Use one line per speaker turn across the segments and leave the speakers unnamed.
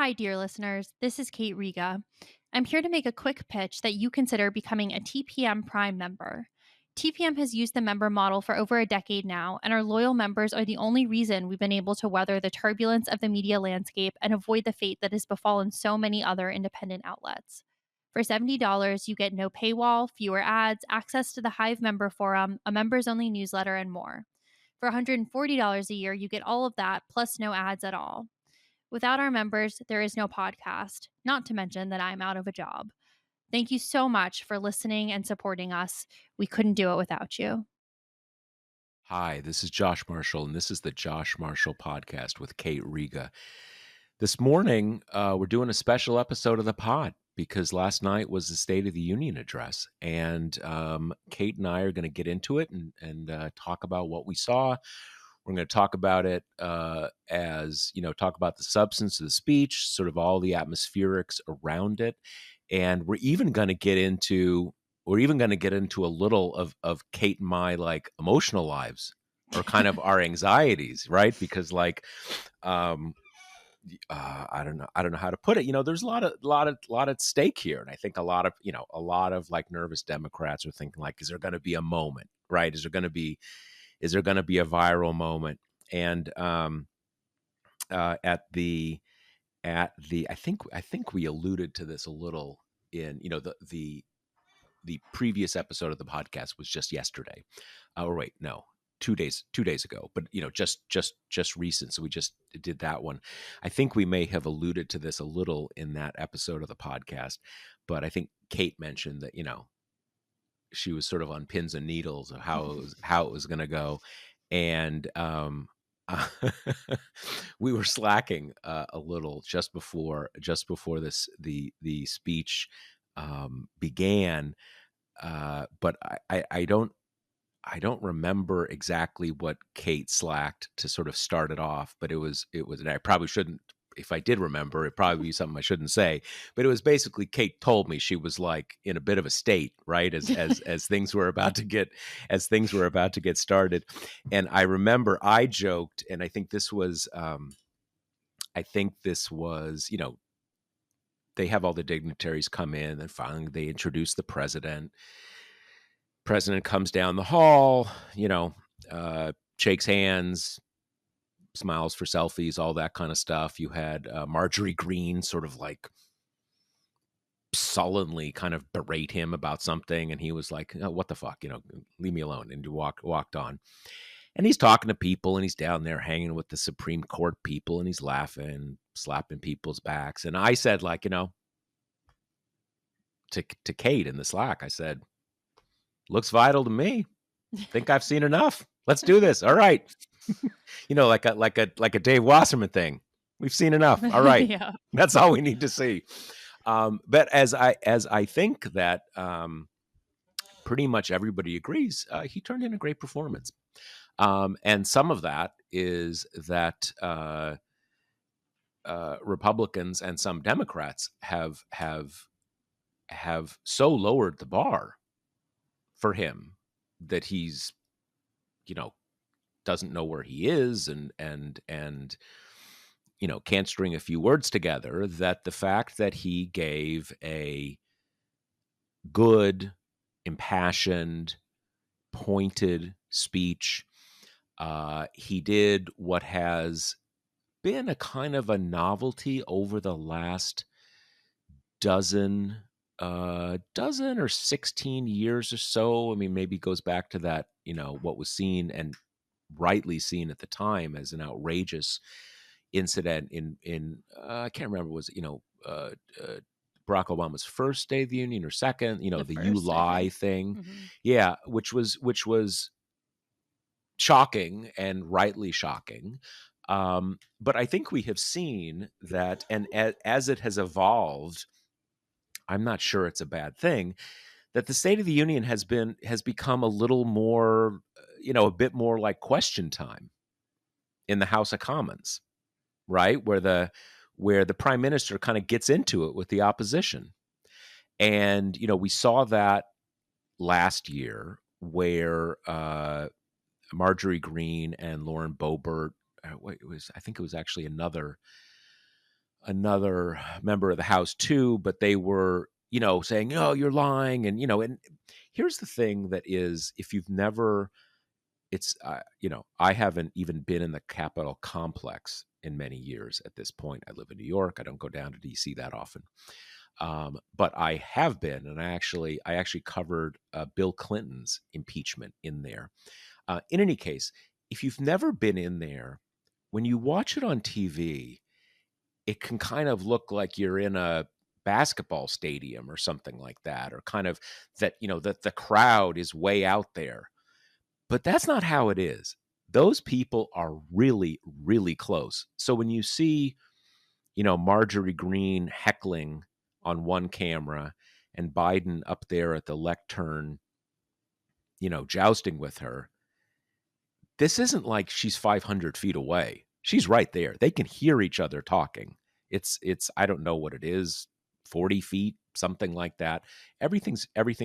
Hi, dear listeners. This is Kate Riga. I'm here to make a quick pitch that you consider becoming a TPM Prime member. TPM has used the member model for over a decade now, and our loyal members are the only reason we've been able to weather the turbulence of the media landscape and avoid the fate that has befallen so many other independent outlets. For $70, you get no paywall, fewer ads, access to the Hive member forum, a members only newsletter, and more. For $140 a year, you get all of that, plus no ads at all. Without our members, there is no podcast, not to mention that I'm out of a job. Thank you so much for listening and supporting us. We couldn't do it without you.
Hi, this is Josh Marshall, and this is the Josh Marshall Podcast with Kate Riga. This morning, we're doing a special episode of the pod because last night was the State of the Union address, and Kate and I are going to get into it and talk about what we saw. We're going to talk about it talk about the substance of the speech, sort of all the atmospherics around it, and we're even going to get into a little of Kate and my like emotional lives or kind of our anxieties, right? Because I don't know how to put it. There's a lot at stake here, and I think a lot of like nervous Democrats are thinking like, is there going to be a moment, right? Is there going to be a viral moment? And at the I think we alluded to this a little in the previous episode of the podcast was just yesterday, or wait, no, 2 days ago, but just recent. So we just did that one. I think we may have alluded to this a little in that episode of the podcast, but I think Kate mentioned that she was sort of on pins and needles of how it was going to go, and we were slacking a little just before the speech began, but I don't remember exactly what Kate slacked to sort of start it off, but it was, and I probably shouldn't. If I did remember, it'd probably be something I shouldn't say. But it was basically Kate told me she was like in a bit of a state, right, as things were about to get started. And I remember I joked, and I think this was they have all the dignitaries come in, and finally they introduce the president. President comes down the hall, shakes hands, smiles for selfies, all that kind of stuff. You had Marjorie Greene sort of like sullenly kind of berate him about something, and he was like, oh, what the fuck, leave me alone, and walked on. And he's talking to people, and he's down there hanging with the Supreme Court people, and he's laughing, slapping people's backs. And I said, like, to Kate in the Slack, I said, looks vital to me. Think I've seen enough. Let's do this. All right. Like a Dave Wasserman thing. We've seen enough. All right.
Yeah.
That's all we need to see. But as I think that pretty much everybody agrees, he turned in a great performance. And some of that is that Republicans and some Democrats have so lowered the bar for him that he's, doesn't know where he is and can't string a few words together, that the fact that he gave a good, impassioned, pointed speech, he did what has been a kind of a novelty over the last dozen or 16 years or so. I mean, maybe goes back to that, what was seen and rightly seen at the time as an outrageous incident in I can't remember, was it, Barack Obama's first State of the Union or second, the "you
First, I
lie"
think.
thing.
Mm-hmm.
Yeah, which was shocking and rightly shocking. But I think we have seen that, and as it has evolved, I'm not sure it's a bad thing, that the State of the Union has become a little more, a bit more like question time in the House of Commons, right? Where the prime minister kind of gets into it with the opposition. And, we saw that last year where Marjorie Greene and Lauren Boebert, I think it was actually another another member of the House too, but they were, saying, "Oh, you're lying," and here's the thing that is, if you've never, it's I haven't even been in the Capitol complex in many years at this point. I live in New York. I don't go down to DC that often. But I have been, and I actually covered Bill Clinton's impeachment in there. In any case, if you've never been in there, when you watch it on TV, it can kind of look like you're in a basketball stadium or something like that, or kind of that, that the crowd is way out there. But that's not how it is. Those people are really, really close. So when you see, Marjorie Greene heckling on one camera and Biden up there at the lectern, jousting with her, this isn't like she's 500 feet away. She's right there. They can hear each other talking. It's I don't know what it is, 40 feet, something like that. Everything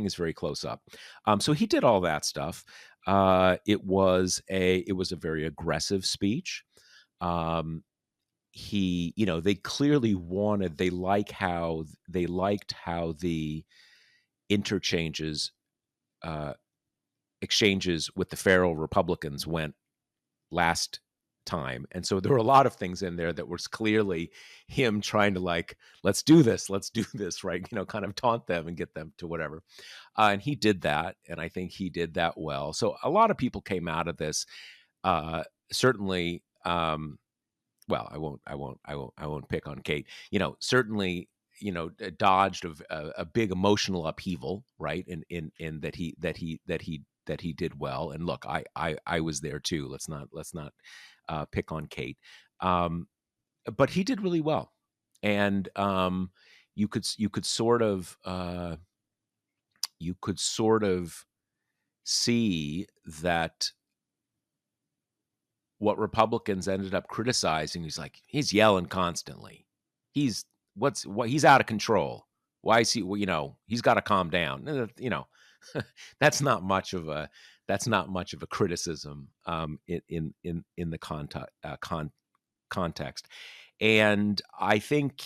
is very close up. So he did all that stuff. It was a very aggressive speech. Um, they clearly they liked how the interchanges, uh, exchanges with the feral Republicans went last time. And so there were a lot of things in there that was clearly him trying to, like, let's do this, right? Kind of taunt them and get them to whatever. And he did that. And I think he did that well. So a lot of people came out of this, certainly, well, I won't pick on Kate, certainly, dodged a big emotional upheaval, right? In that he did well. And look, I was there too. Let's not pick on Kate. But he did really well. And you could sort of see that what Republicans ended up criticizing, he's yelling constantly. He's he's out of control. Why is he? He's got to calm down. That's not much of a criticism, in the context. And I think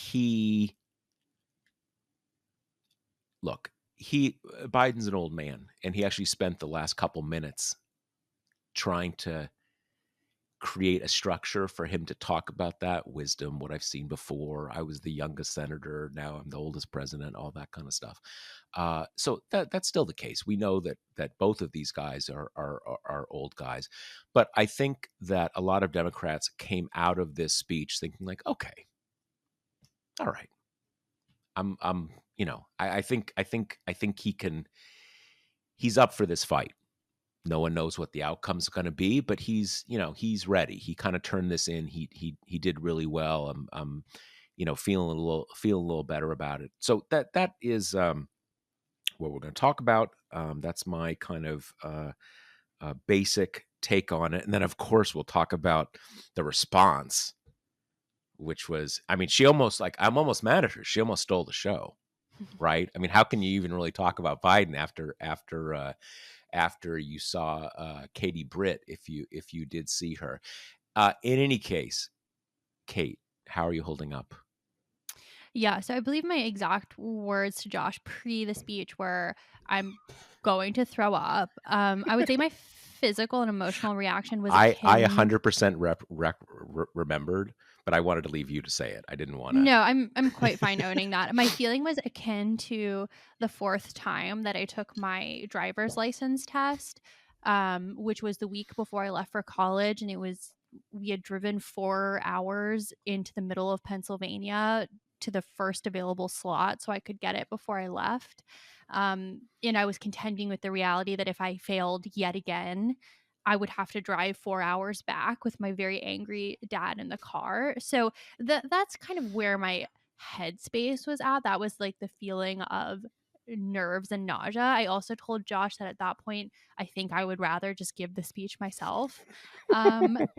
Biden's an old man, and he actually spent the last couple minutes trying to create a structure for him to talk about that wisdom, what I've seen before. I was the youngest senator. Now I'm the oldest president, all that kind of stuff. So that's still the case. We know that both of these guys are old guys. But I think that a lot of Democrats came out of this speech thinking, like, okay, all right. I think he's up for this fight. No one knows what the outcome's going to be, but he's ready. He kind of turned this in. He did really well. I'm feeling a little better about it. So that is what we're going to talk about. That's my kind of basic take on it, and then of course we'll talk about the response, which was, I'm almost mad at her. She almost stole the show, right? I mean, how can you even really talk about Biden after you saw Katie Britt, if you did see her. In any case, Kate, how are you holding up?
Yeah, so I believe my exact words to Josh pre the speech were, "I'm going to throw up." I would say my physical and emotional reaction was
I
akin.
100% remembered, but I wanted to leave you to say it. I didn't want to.
No, I'm quite fine owning that. My feeling was akin to the fourth time that I took my driver's license test, which was the week before I left for college, and we had driven 4 hours into the middle of Pennsylvania to the first available slot so I could get it before I left. And I was contending with the reality that if I failed yet again, I would have to drive 4 hours back with my very angry dad in the car. So that's kind of where my headspace was at. That was like the feeling of nerves and nausea. I also told Josh that at that point, I think I would rather just give the speech myself.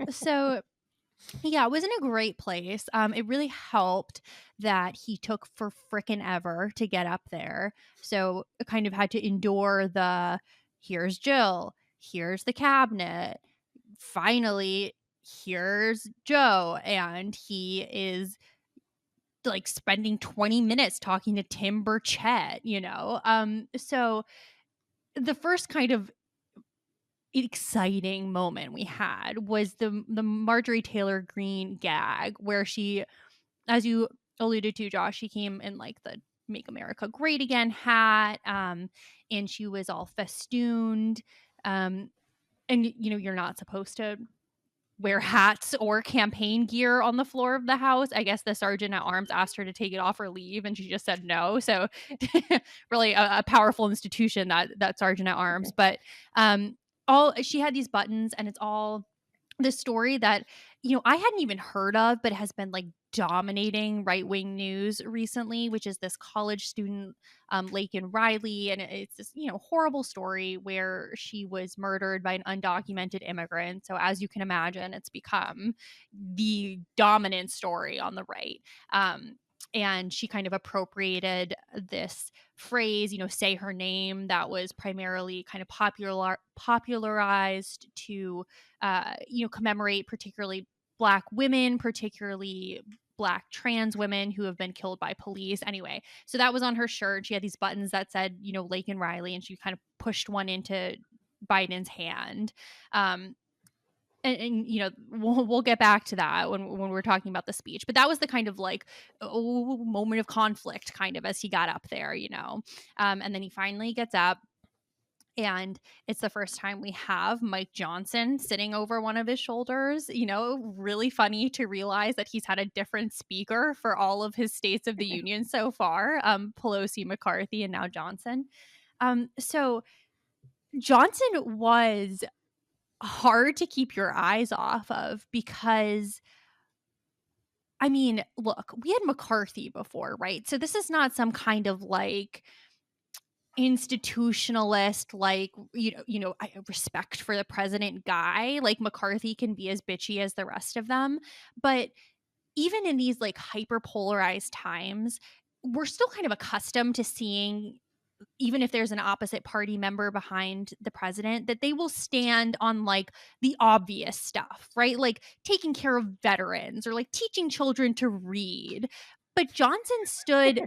So yeah, it was in a great place. It really helped that he took for frickin' ever to get up there. So I kind of had to endure here's Jill, here's the cabinet. Finally, here's Joe, and he is like spending 20 minutes talking to Tim Burchett, so the first kind of exciting moment we had was the Marjorie Taylor Greene gag where she, as you alluded to, Josh, she came in like the Make America Great Again hat, and she was all festooned. And you're not supposed to wear hats or campaign gear on the floor of the House. I guess the sergeant at arms asked her to take it off or leave, and she just said no. So, really, a powerful institution, that sergeant at arms. But all she had these buttons, and it's all this story that I hadn't even heard of, but has been like dominating right wing news recently, which is this college student, Lakin Riley, and it's this horrible story where she was murdered by an undocumented immigrant. So as you can imagine, it's become the dominant story on the right. And she kind of appropriated this phrase, say her name, that was primarily kind of popularized to commemorate particularly Black women, particularly Black trans women who have been killed by police. Anyway, so that was on her shirt. She had these buttons that said, Lakin Riley, and she kind of pushed one into Biden's hand. And we'll get back to that when we're talking about the speech. But that was the kind of like moment of conflict, kind of as he got up there, and then he finally gets up. And it's the first time we have Mike Johnson sitting over one of his shoulders. Really funny to realize that he's had a different speaker for all of his states of the union so far, Pelosi, McCarthy, and now Johnson. So Johnson was hard to keep your eyes off of because, I mean, look, we had McCarthy before, right? So this is not some kind of like institutionalist, like respect for the president guy. Like McCarthy can be as bitchy as the rest of them, but even in these like hyper polarized times, we're still kind of accustomed to seeing, even if there's an opposite party member behind the president, that they will stand on like the obvious stuff, right? Like taking care of veterans or like teaching children to read. But Johnson stood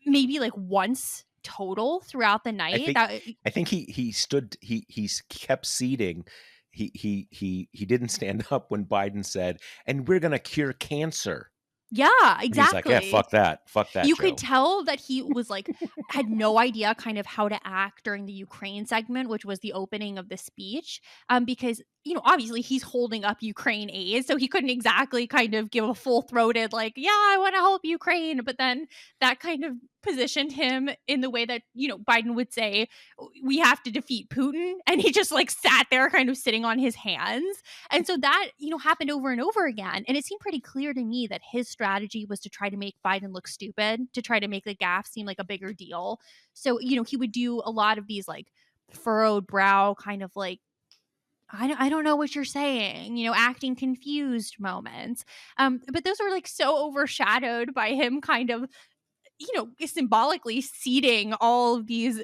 maybe like once total throughout the
I
night.
think I think he stood he kept seating. He didn't stand up when Biden said, "And we're going to cure cancer."
Yeah,
And he's like, "Yeah,
exactly.
fuck that. Fuck that,
You could
Joe."
tell that he was like had no idea kind of how to act during the Ukraine segment, which was the opening of the speech, because obviously he's holding up Ukraine aid, so he couldn't exactly kind of give a full-throated like, yeah, I want to help Ukraine, but then that kind of positioned him in the way that Biden would say, we have to defeat Putin, and he just like sat there kind of sitting on his hands. And so that happened over and over again, and it seemed pretty clear to me that his strategy was to try to make Biden look stupid, to try to make the gaffe seem like a bigger deal. So he would do a lot of these like furrowed brow kind of like, I don't know what you're saying, acting confused moments. But those were like so overshadowed by him kind of, symbolically ceding all of these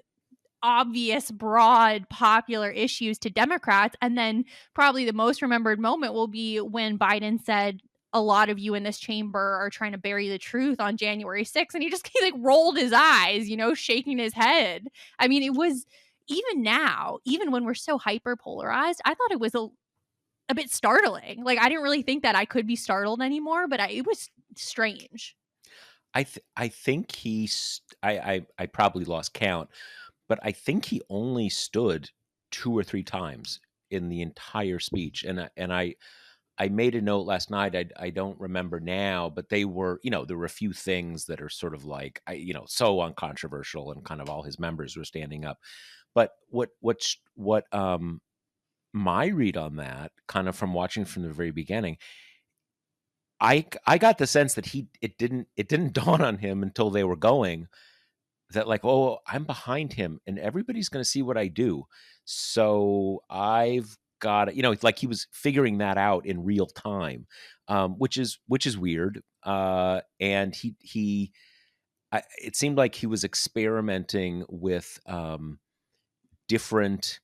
obvious, broad, popular issues to Democrats. And then probably the most remembered moment will be when Biden said, a lot of you in this chamber are trying to bury the truth on January 6th. And he like rolled his eyes, shaking his head. I mean, it was, even now, even when we're so hyper polarized, I thought it was a bit startling. Like, I didn't really think that I could be startled anymore, but it was strange.
I think I probably lost count, but I think he only stood 2 or 3 times in the entire speech, and I made a note last night. I don't remember now, but they were, there were a few things that are sort of like, so uncontroversial, and kind of all his members were standing up. But what my read on that, kind of from watching from the very beginning, I got the sense that it didn't dawn on him until they were going, that like, oh, I'm behind him and everybody's going to see what I do. So I've got it. It's like he was figuring that out in real time, which is weird. And it seemed like he was experimenting with different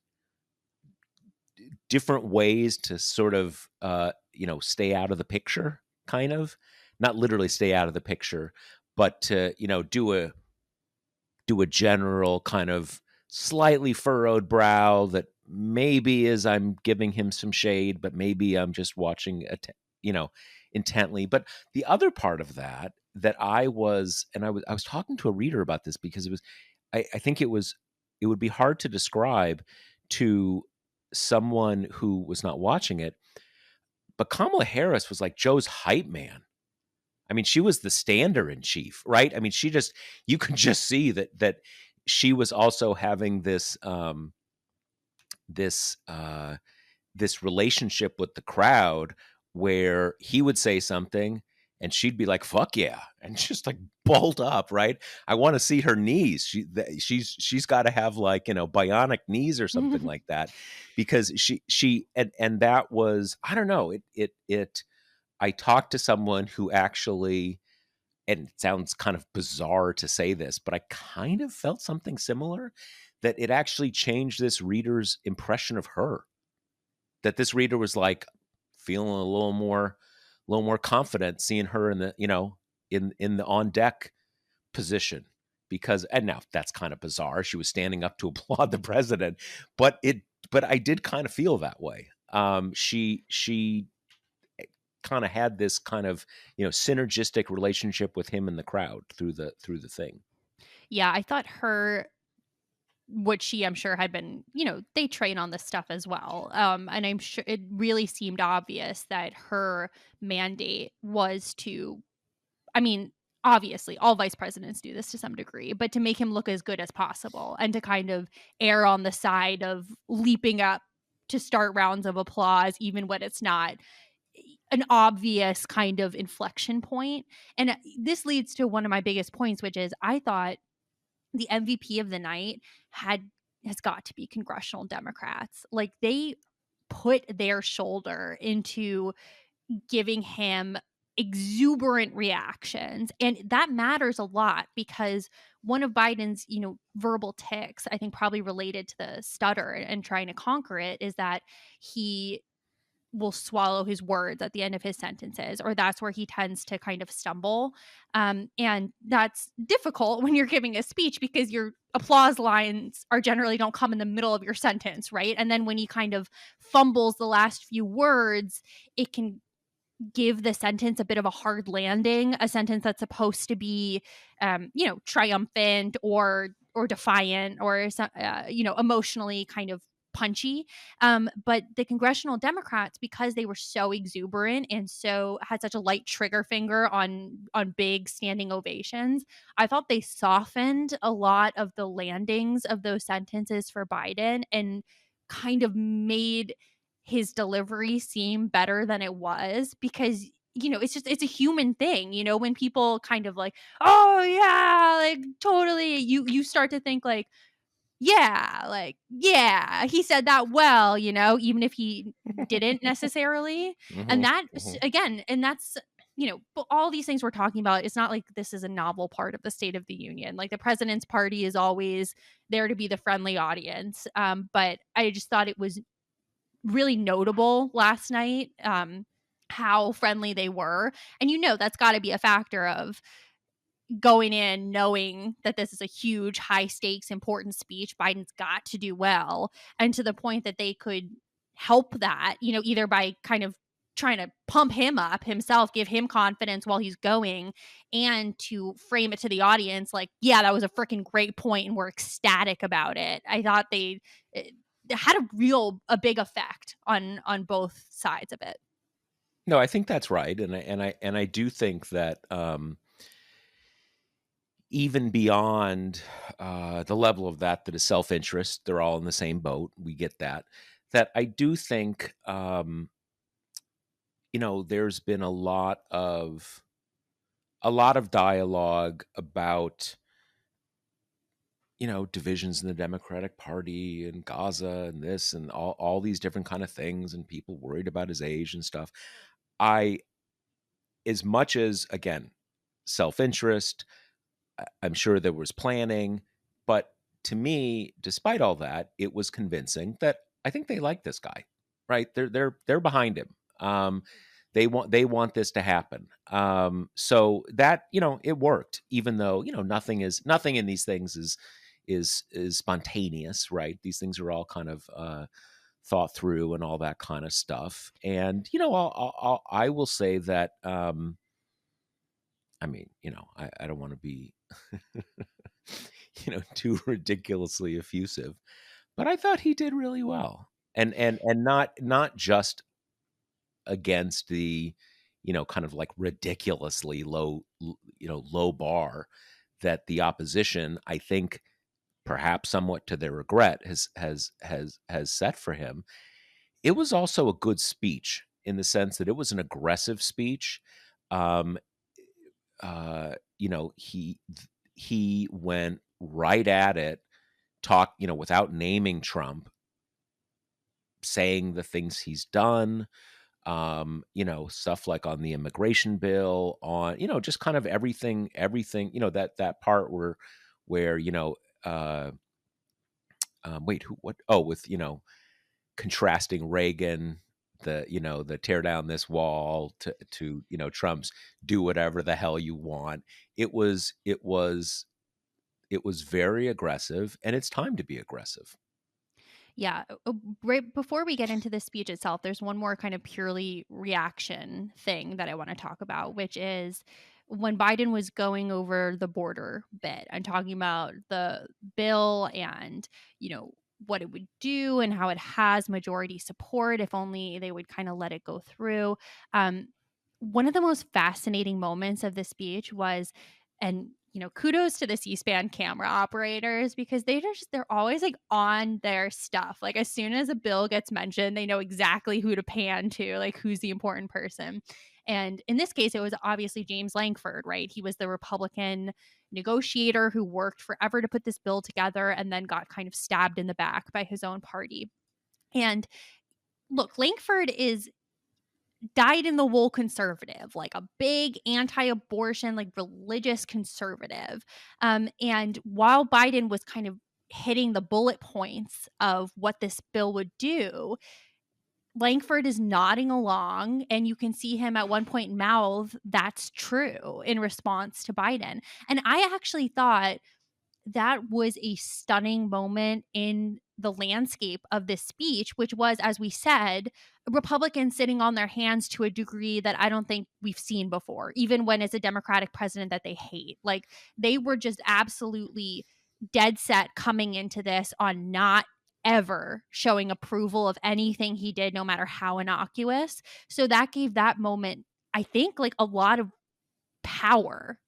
ways to sort of stay out of the picture, kind of, not literally stay out of the picture, but to, do a general kind of slightly furrowed brow that maybe is I'm giving him some shade, but maybe I'm just watching, you know, intently. But the other part of that that I was talking to a reader about this because I think it would be hard to describe to someone who was not watching it, but Kamala Harris was like Joe's hype man. I mean, she was the stander in chief, right? I mean, you could just see that she was also having this this relationship with the crowd where he would say something and she'd be like, "Fuck yeah," and just like bolt up, right? I want to see her knees. She's got to have like, bionic knees or something like that, because she and that was, I don't know, it. I talked to someone who actually, and it sounds kind of bizarre to say this, but I kind of felt something similar, that it actually changed this reader's impression of her. That this reader was like feeling a little more confident seeing her in the, in the on deck position. Because, and now that's kind of bizarre. She was standing up to applaud the president, but I did kind of feel that way. She kind of had this kind of, synergistic relationship with him and the crowd through the thing.
Yeah, I thought her what she, I'm sure, had been, they train on this stuff as well. And I'm sure it really seemed obvious that her mandate was to, I mean, obviously, all vice presidents do this to some degree, but to make him look as good as possible and to kind of err on the side of leaping up to start rounds of applause, even when it's not an obvious kind of inflection point. And this leads to one of my biggest points, which is I thought the MVP of the night has got to be congressional Democrats. Like they put their shoulder into giving him exuberant reactions, and that matters a lot because one of Biden's, verbal tics, I think probably related to the stutter and trying to conquer it, is that he will swallow his words at the end of his sentences, or that's where he tends to kind of stumble. And that's difficult when you're giving a speech because your applause lines are generally don't come in the middle of your sentence, right? And then when he kind of fumbles the last few words, it can give the sentence a bit of a hard landing, a sentence that's supposed to be, triumphant or defiant or, emotionally kind of punchy. But the congressional Democrats, because they were so exuberant and so had such a light trigger finger on big standing ovations, I thought they softened a lot of the landings of those sentences for Biden and kind of made his delivery seem better than it was because it's a human thing, when people kind of like, oh yeah, like totally, you start to think like yeah, he said that well, even if he didn't necessarily. And
Hmm.
that
Hmm.
again, and that's, but all these things we're talking about, it's not like this is a novel part of the State of the Union. Like the president's party is always there to be the friendly audience. But I just thought it was really notable last night, how friendly they were. And that's got to be a factor of going in knowing that this is a huge, high stakes, important speech. Biden's got to do well. And to the point that they could help that, either by kind of trying to pump him up himself, give him confidence while he's going, and to frame it to the audience like, yeah, that was a freaking great point and we're ecstatic about it. I thought it had a big effect on both sides of it.
No, I think that's right, and I do think that, even beyond the level of that is self interest, they're all in the same boat. We get that. That I do think, there's been a lot of dialogue about, divisions in the Democratic Party and Gaza and this and all these different kind of things, and people worried about his age and stuff. I, as much as, again, self interest, I'm sure there was planning, but to me, despite all that, it was convincing that I think they like this guy, right? They're behind him. They want this to happen. So that, it worked, even though, nothing in these things is spontaneous, right? These things are all kind of thought through and all that kind of stuff. And I will say that, I mean, I don't want to be too ridiculously effusive, but I thought he did really well. And not just against the, kind of like ridiculously low bar that the opposition, I think, perhaps somewhat to their regret, has set for him. It was also a good speech in the sense that it was an aggressive speech. Um, he went right at it, without naming Trump, saying the things he's done, stuff like on the immigration bill, on, just kind of everything, that part where, uh, wait, who, what, oh, with, contrasting Reagan, the tear down this wall, to, Trump's do whatever the hell you want. It was very aggressive, and it's time to be aggressive.
Yeah. Right before we get into the speech itself, there's one more kind of purely reaction thing that I want to talk about, which is when Biden was going over the border bit and talking about the bill and, what it would do and how it has majority support if only they would kind of let it go through. Um, One of the most fascinating moments of the speech was, and kudos to the C-SPAN camera operators because they're always like on their stuff. Like as soon as a bill gets mentioned, they know exactly who to pan to, like who's the important person. And in this case, it was obviously James Lankford, right? He was the Republican negotiator who worked forever to put this bill together and then got kind of stabbed in the back by his own party. And look, Lankford is dyed in the wool conservative, like a big anti-abortion, like religious conservative. And while Biden was kind of hitting the bullet points of what this bill would do, Langford is nodding along, and you can see him at one point mouth, "That's true," in response to Biden. And I actually thought that was a stunning moment in the landscape of this speech, which was, as we said, Republicans sitting on their hands to a degree that I don't think we've seen before, even when it's a Democratic president that they hate. Like they were just absolutely dead set coming into this on not ever showing approval of anything he did, no matter how innocuous. So that gave that moment, I think, like a lot of power,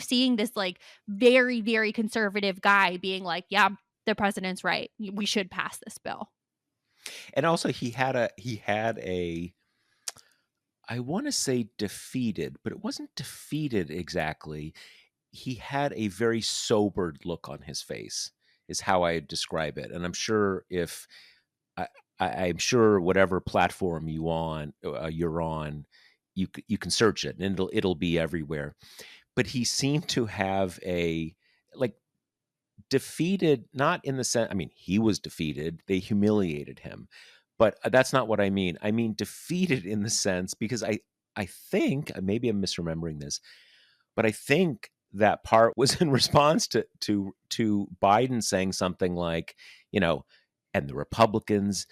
seeing this like very, very conservative guy being like, yeah, the president's right. We should pass this bill.
And also, he had a I want to say defeated, but it wasn't defeated exactly. He had a very sobered look on his face, is how I describe it. And I'm sure if I, I'm sure whatever platform you're on, you can search it and it'll be everywhere. But he seemed to have a, like, defeated, not in the sense, I mean, he was defeated. They humiliated him. But that's not what I mean. I mean defeated in the sense, because I think, maybe I'm misremembering this, but I think that part was in response to Biden saying something like, and the Republicans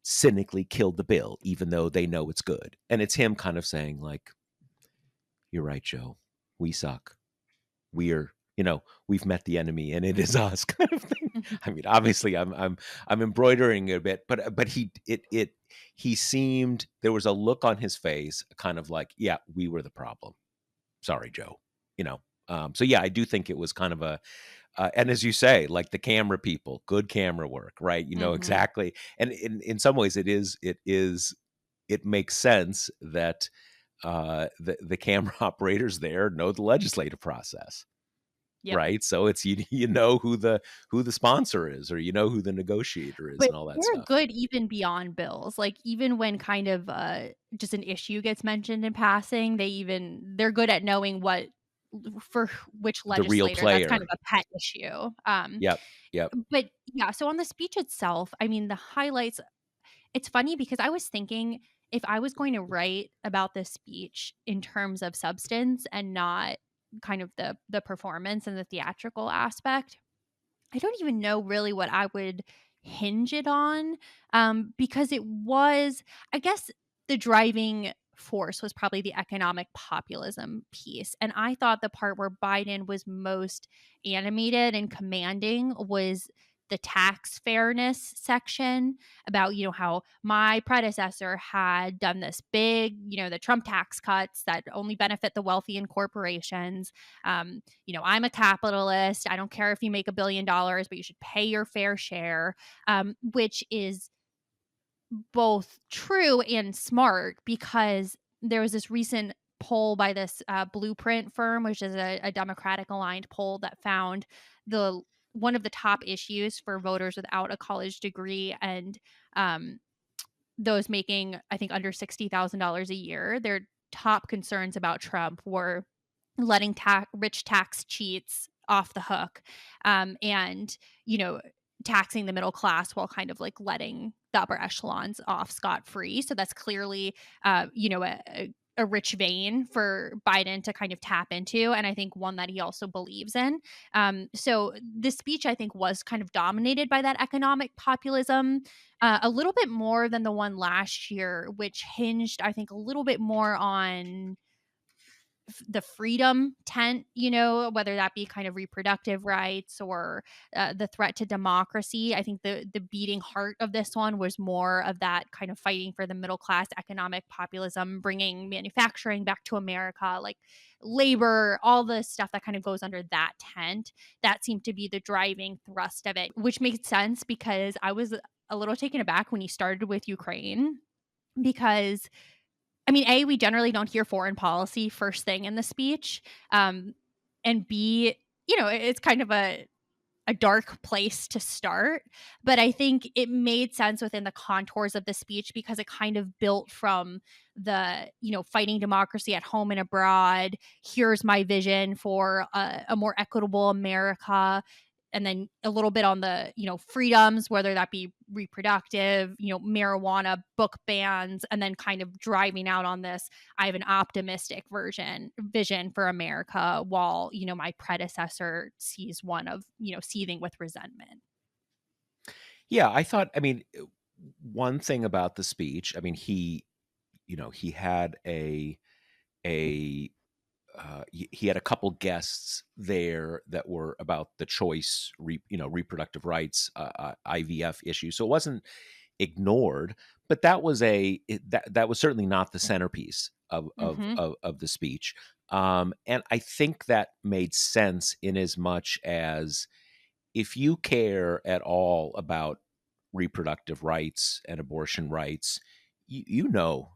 cynically killed the bill even though they know it's good. And it's him kind of saying like, "You're right, Joe. We suck. We've met the enemy and it is us," kind of thing. I mean, obviously I'm embroidering a bit, but he seemed, there was a look on his face kind of like, "Yeah, we were the problem. Sorry, Joe." So yeah, I do think it was kind of a, and as you say, like the camera people, good camera work, right? You know
Hmm.
exactly. And in some ways it makes sense that the camera operators there know the legislative process,
Yep.
right? So it's, who the sponsor is, or who the negotiator is,
But
and all that
they're
stuff.
good even beyond bills. Like even when kind of just an issue gets mentioned in passing, they're good at knowing what for which
The real
legislator that's kind of
player.
a pet issue.
Yep. Yep.
But yeah, so on the speech itself, I mean, the highlights, it's funny because I was thinking if I was going to write about this speech in terms of substance and not kind of the performance and the theatrical aspect, I don't even know really what I would hinge it on, because it was, I guess, the driving force was probably the economic populism piece. And I thought the part where Biden was most animated and commanding was the tax fairness section about, how my predecessor had done this big, the Trump tax cuts that only benefit the wealthy and corporations. I'm a capitalist. I don't care if you make $1 billion, but you should pay your fair share, which is both true and smart because there was this recent poll by this Blueprint firm, which is a Democratic aligned poll that found the one of the top issues for voters without a college degree and um, those making, I think, under $60,000 a year. Their top concerns about Trump were letting rich tax cheats off the hook, and you know taxing the middle class while kind of like letting the upper echelons off scot free. So that's clearly a rich vein for Biden to kind of tap into, and I think one that he also believes in. So this speech, I think, was kind of dominated by that economic populism, a little bit more than the one last year, which hinged, I think, a little bit more on the freedom tent, whether that be kind of reproductive rights or the threat to democracy. I think the beating heart of this one was more of that kind of fighting for the middle class economic populism, bringing manufacturing back to America, like labor, all the stuff that kind of goes under that tent. That seemed to be the driving thrust of it, which makes sense because I was a little taken aback when he started with Ukraine because I mean, A, we generally don't hear foreign policy first thing in the speech. And B, it's kind of a dark place to start. But I think it made sense within the contours of the speech because it kind of built from the, fighting democracy at home and abroad. Here's my vision for a more equitable America. And then a little bit on the, freedoms, whether that be reproductive, marijuana, book bans, and then kind of driving out on this. I have an optimistic vision for America, while, my predecessor sees one of, seething with resentment.
Yeah, I thought, I mean, one thing about the speech, I mean, he had a he had a couple guests there that were about the choice, reproductive rights, IVF issue. So it wasn't ignored, but that was certainly not the centerpiece
Hmm.
of the speech. And I think that made sense in as much as if you care at all about reproductive rights and abortion rights, you know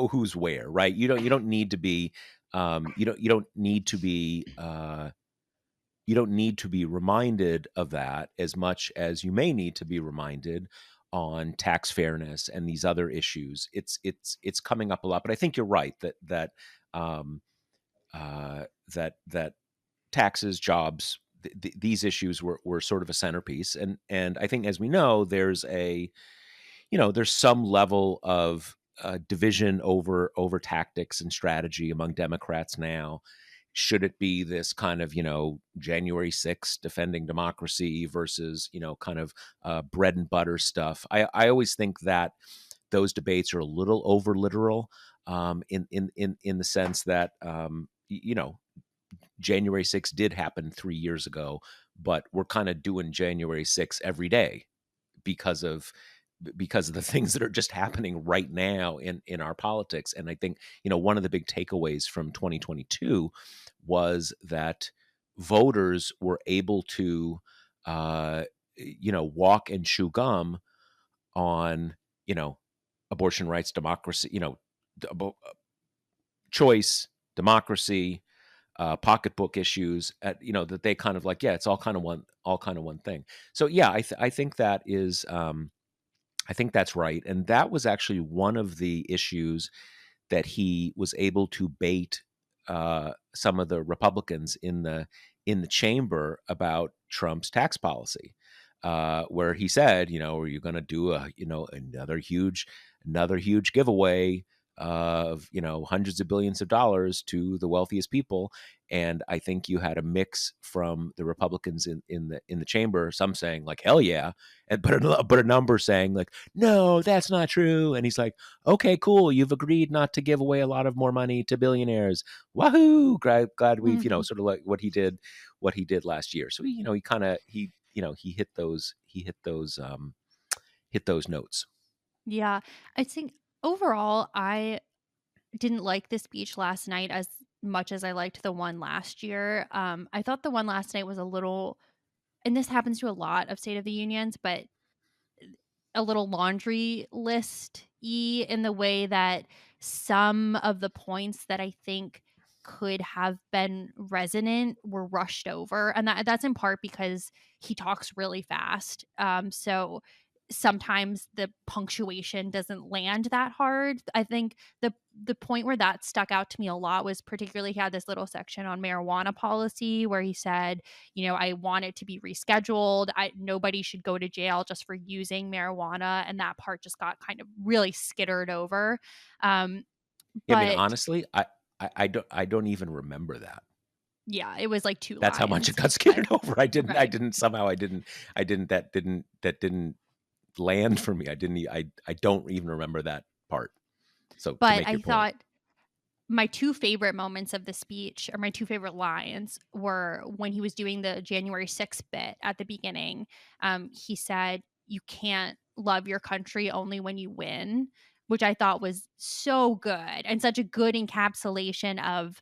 who's where, right? You don't need to be you don't need to be you don't need to be reminded of that as much as you may need to be reminded on tax fairness and these other issues. It's coming up a lot, but I think you're right um, that taxes, jobs, these issues were sort of a centerpiece, and I think, as we know, there's some level of division over tactics and strategy among Democrats now. Should it be this kind of January 6th defending democracy versus kind of bread and butter stuff? I always think that those debates are a little over literal, in the sense that January 6th did happen 3 years ago, but we're kind of doing January 6th every day because of the things that are just happening right now in our politics. And I think one of the big takeaways from 2022 was that voters were able to walk and chew gum on abortion rights, democracy, choice, democracy, pocketbook issues, that they kind of like, yeah, it's all kind of one thing. So yeah, I think that is I think that's right. And that was actually one of the issues that he was able to bait some of the Republicans in the chamber about Trump's tax policy, where he said, "Are you going to do another huge another huge giveaway of hundreds of billions of dollars to the wealthiest people. And I think you had a mix from the Republicans in the chamber, some saying like hell yeah, and but a number saying like no, that's not true. And he's like, okay, cool, you've agreed not to give away a lot of more money to billionaires. Wahoo! Glad we've
Mhm.
sort of like what he did last year. So he kind of he hit those notes.
Yeah. I think overall, I didn't like the speech last night as much as I liked the one last year. I thought the one last night was a little, and this happens to a lot of State of the Unions, but a little laundry list y in the way that some of the points that I think could have been resonant were rushed over, and that's in part because he talks really fast. So sometimes the punctuation doesn't land that hard. I think the point where that stuck out to me a lot was particularly he had this little section on marijuana policy where he said, I want it to be rescheduled. Nobody should go to jail just for using marijuana, and that part just got kind of really skittered over. Um,
I mean,
but
honestly, I don't even remember that.
yeah, it was like 2
That's how much it
lines,
got
but
skated over. I didn't I
right.
didn't somehow that didn't land for me. I don't even remember that part. So to
But
make
I
your point.
thought my 2 favorite moments of the speech, or my 2 favorite lines, were when he was doing the January 6th bit at the beginning. He said, "You can't love your country only when you win," which I thought was so good and such a good encapsulation of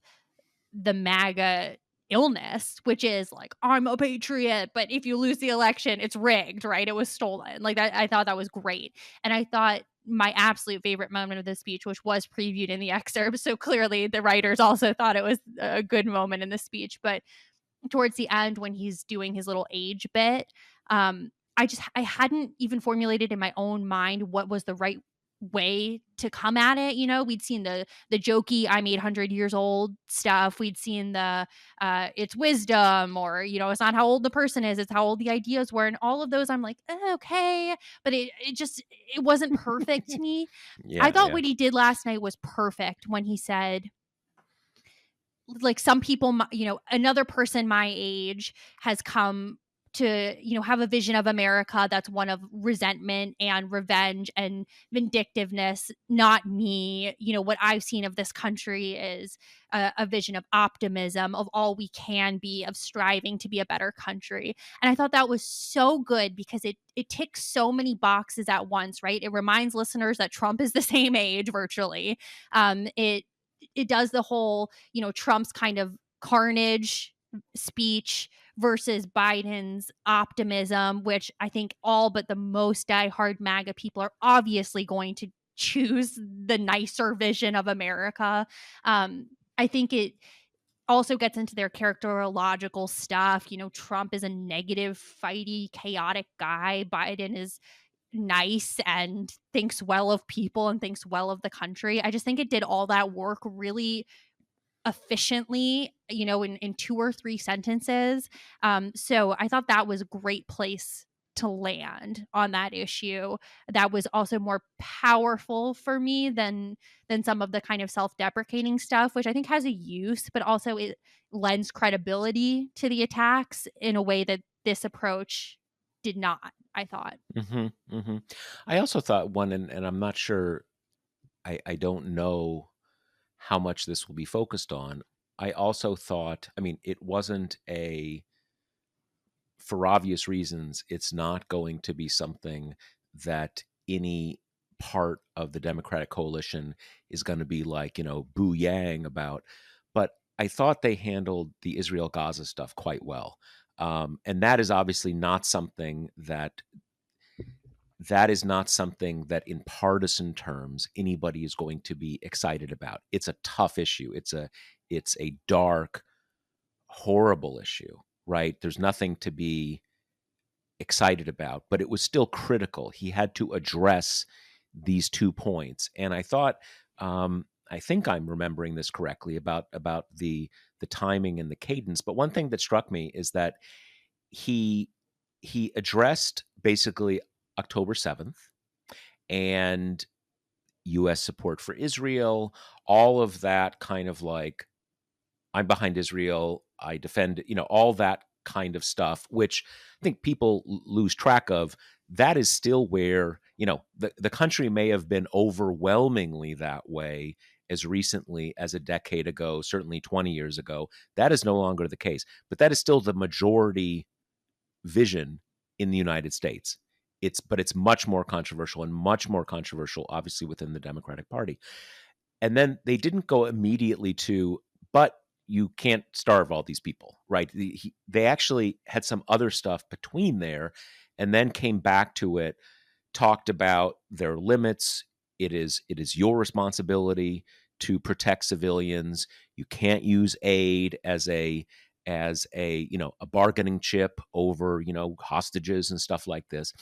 the MAGA illness, which is like, I'm a patriot, but if you lose the election, it's rigged, right? It was stolen. Like that, I thought that was great. And I thought my absolute favorite moment of the speech, which was previewed in the excerpt, so clearly the writers also thought it was a good moment in the speech, but towards the end when he's doing his little age bit, I hadn't even formulated in my own mind what was the right way to come at it. We'd seen the jokey I'm 800 years old stuff. We'd seen the it's wisdom, or it's not how old the person is, it's how old the ideas were, and all of those I'm like, okay, but it wasn't perfect to me. I
Yeah,
thought
yeah.
what he did last night was perfect when he said, like, some people, another person my age has come to, have a vision of America that's one of resentment and revenge and vindictiveness. Not me. What I've seen of this country is a vision of optimism, of all we can be, of striving to be a better country. And I thought that was so good because it ticks so many boxes at once, right? It reminds listeners that Trump is the same age virtually. It does the whole, Trump's kind of carnage speech versus Biden's optimism, which I think all but the most diehard MAGA people are obviously going to choose the nicer vision of America. I think it also gets into their characterological stuff. Trump is a negative, fighty, chaotic guy. Biden is nice and thinks well of people and thinks well of the country. I just think it did all that work really efficiently, in 2 or 3 sentences. So I thought that was a great place to land on that issue. That was also more powerful for me than some of the kind of self-deprecating stuff, which I think has a use, but also it lends credibility to the attacks in a way that this approach did not, I thought.
I also thought one, and I'm not sure. I don't know how much this will be focused on. I also thought, I mean, it wasn't a for obvious reasons, it's not going to be something that any part of the Democratic coalition is going to be like, boo yang about. But I thought they handled the Israel Gaza stuff quite well. And that is not something that in partisan terms anybody is going to be excited about. It's a tough issue. It's a dark, horrible issue, right? There's nothing to be excited about, but it was still critical. He had to address these 2 points, and I think I'm remembering this correctly about the timing and the cadence. But one thing that struck me is that he he addressed basically October 7th, and U.S. support for Israel, all of that kind of like, I'm behind Israel, I defend, all that kind of stuff, which I think people lose track of. That is still where, the country may have been overwhelmingly that way as recently as a decade ago, certainly 20 years ago. That is no longer the case, but that is still the majority vision in the United States. But it's much more controversial, and much more controversial, obviously, within the Democratic Party. And then they didn't go immediately to, but you can't starve all these people, right? They actually had some other stuff between there, and then came back to it, talked about their limits. It is your responsibility to protect civilians. You can't use aid as a bargaining chip over hostages and stuff like this.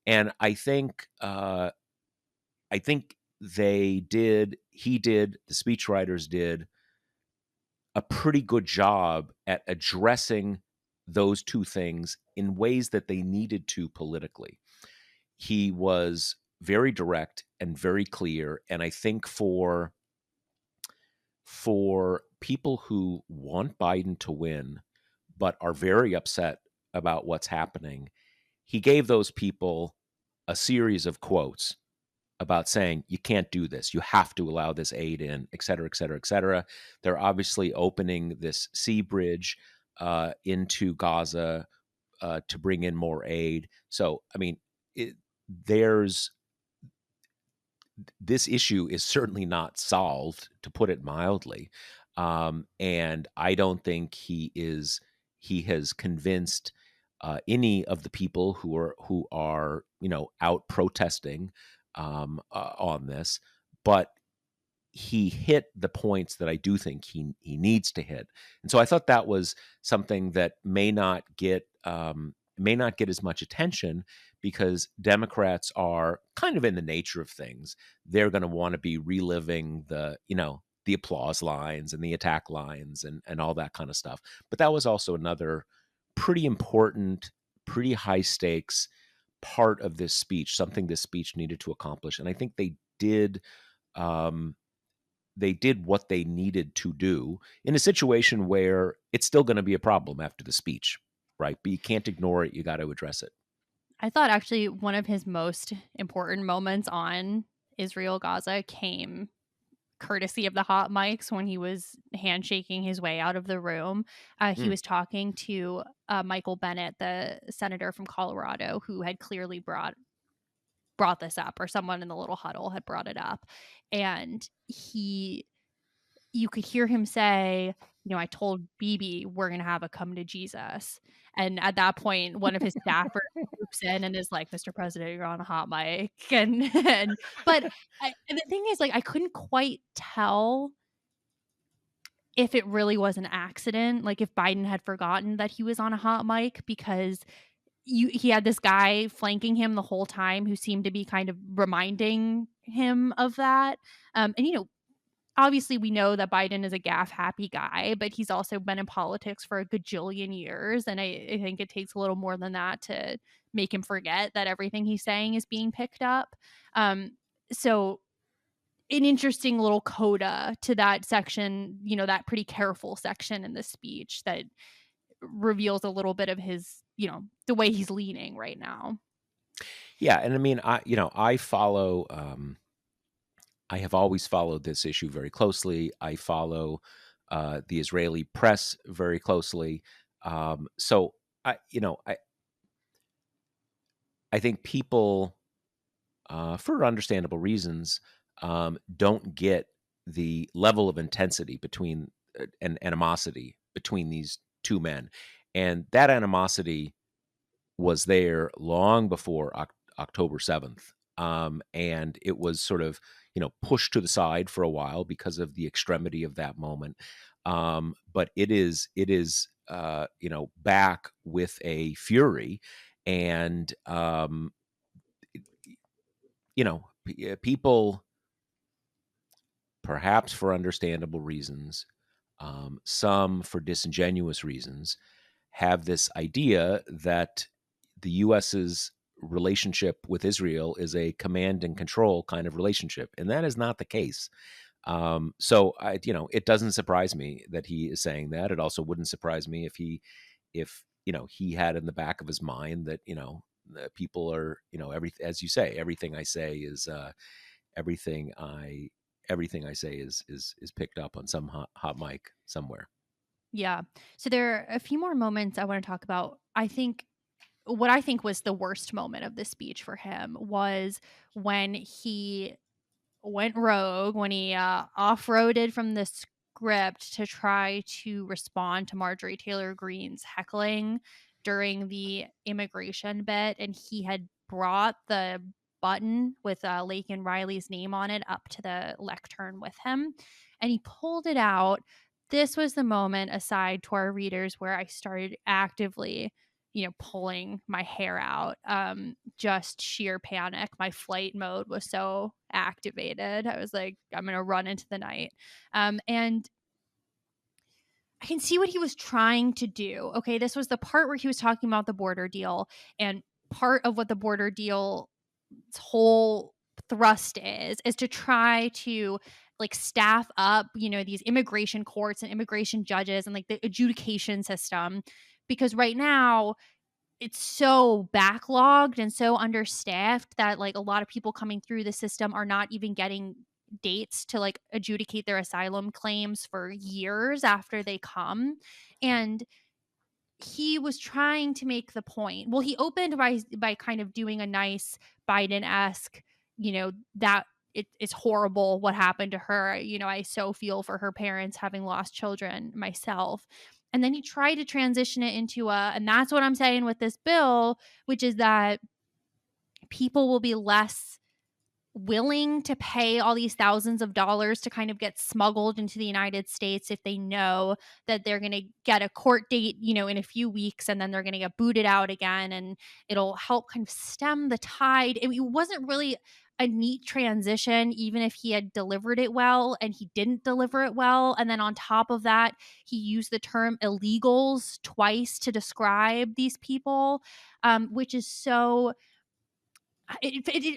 And I think the speechwriters did a pretty good job at addressing those two things in ways that they needed to politically. He was very direct and very clear, and I think for people who want Biden to win but are very upset about what's happening, he gave those people a series of quotes about saying, you can't do this. You have to allow this aid in, et cetera, et cetera, et cetera. They're obviously opening this sea bridge into Gaza to bring in more aid. So, I mean, there's this issue is certainly not solved, to put it mildly. And I don't think he has convinced any of the people who are out protesting on this, but he hit the points that I do think he needs to hit. And so I thought that was something that may not get as much attention, because Democrats are kind of, in the nature of things, they're going to want to be reliving the applause lines and the attack lines and all that kind of stuff. But that was also another pretty important, pretty high stakes part of this speech, something this speech needed to accomplish. And I think um, they did what they needed to do in a situation where it's still going to be a problem after the speech, right? But you can't ignore it. You got to address it.
I thought actually one of his most important moments on Israel Gaza came courtesy of the hot mics when he was handshaking his way out of the room. He
Mm.
was talking to Michael Bennett, the senator from Colorado, who had clearly brought this up, or someone in the little huddle had brought it up. And you could hear him say, I told Bibi we're going to have a come to Jesus. And at that point, one of his staffers swoops in and is like, Mr. President, you're on a hot mic. And the thing is, like, I couldn't quite tell if it really was an accident, like if Biden had forgotten that he was on a hot mic, because he had this guy flanking him the whole time who seemed to be kind of reminding him of that. And obviously we know that Biden is a gaffe happy guy, but he's also been in politics for a gajillion years. And I think it takes a little more than that to make him forget that everything he's saying is being picked up. So an interesting little coda to that section, that pretty careful section in the speech that reveals a little bit of his, the way he's leaning right now.
Yeah, and I mean, I have always followed this issue very closely. I follow the Israeli press very closely. So I think people, for understandable reasons, don't get the level of intensity and animosity between these two men, and that animosity was there long before October 7th. And it was sort of, pushed to the side for a while because of the extremity of that moment. But it is back with a fury. And, people, perhaps for understandable reasons, some for disingenuous reasons, have this idea that the US's relationship with Israel is a command and control kind of relationship, and that is not the case. So it doesn't surprise me that he is saying that. It also wouldn't surprise me if he had in the back of his mind that the people are as you say, everything I say is everything I everything I say is picked up on some hot mic somewhere.
Yeah. So there are a few more moments I want to talk about. What I think was the worst moment of the speech for him was when he went rogue, when he off-roaded from the script to try to respond to Marjorie Taylor Greene's heckling during the immigration bit, and he had brought the button with Lakin Riley's name on it up to the lectern with him, and he pulled it out. This was the moment, aside to our readers, where I started actively pulling my hair out. Just sheer panic. My flight mode was so activated. I was like, I'm going to run into the night. And I can see what he was trying to do. Okay, this was the part where he was talking about the border deal, and part of what the border deal's whole thrust is to try to like staff up, these immigration courts and immigration judges and like the adjudication system, because right now it's so backlogged and so understaffed that like a lot of people coming through the system are not even getting dates to like adjudicate their asylum claims for years after they come. And he was trying to make the point. Well, he opened by kind of doing a nice Biden-esque, that it's horrible what happened to her. I so feel for her parents having lost children myself. And then he tried to transition it into and that's what I'm saying with this bill, which is that people will be less willing to pay all these thousands of dollars to kind of get smuggled into the United States if they know that they're going to get a court date, in a few weeks, and then they're going to get booted out again, and it'll help kind of stem the tide. It wasn't really a neat transition, even if he had delivered it well, and he didn't deliver it well. And then on top of that, he used the term illegals twice to describe these people, which is so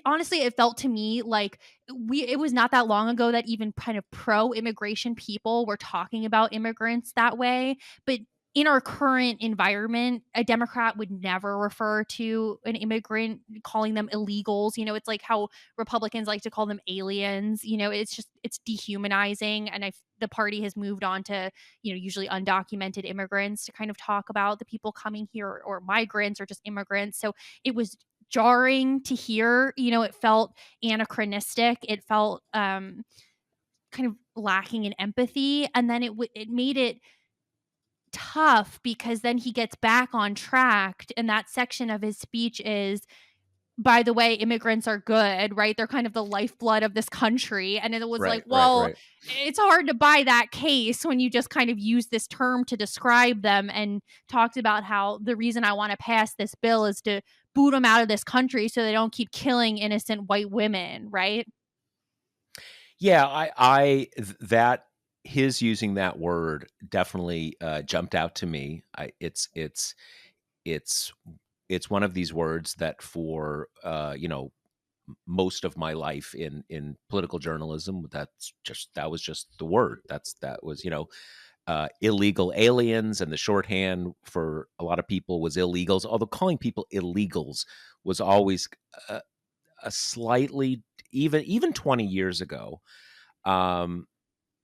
honestly, it felt to me like it was not that long ago that even kind of pro immigration people were talking about immigrants that way. But in our current environment, a Democrat would never refer to an immigrant calling them illegals. It's like how Republicans like to call them aliens. It's dehumanizing. And the party has moved on to, usually undocumented immigrants to kind of talk about the people coming here, or migrants, or just immigrants. So it was jarring to hear. It felt anachronistic. It felt kind of lacking in empathy, and then it made it tough because then he gets back on track, and that section of his speech is, by the way, immigrants are good, right? They're kind of the lifeblood of this country. And it was like,
Right, right,
well,
right.
it's hard to buy that case when you just kind of use this term to describe them, and talked about how the reason I want to pass this bill is to boot them out of this country so they don't keep killing innocent white women, right?
Yeah, that his using that word definitely jumped out to me. It's it's one of these words that for most of my life in political journalism, that was just the word. That was illegal aliens, and the shorthand for a lot of people was illegals. Although calling people illegals was always a, a slightly, even 20 years ago, um,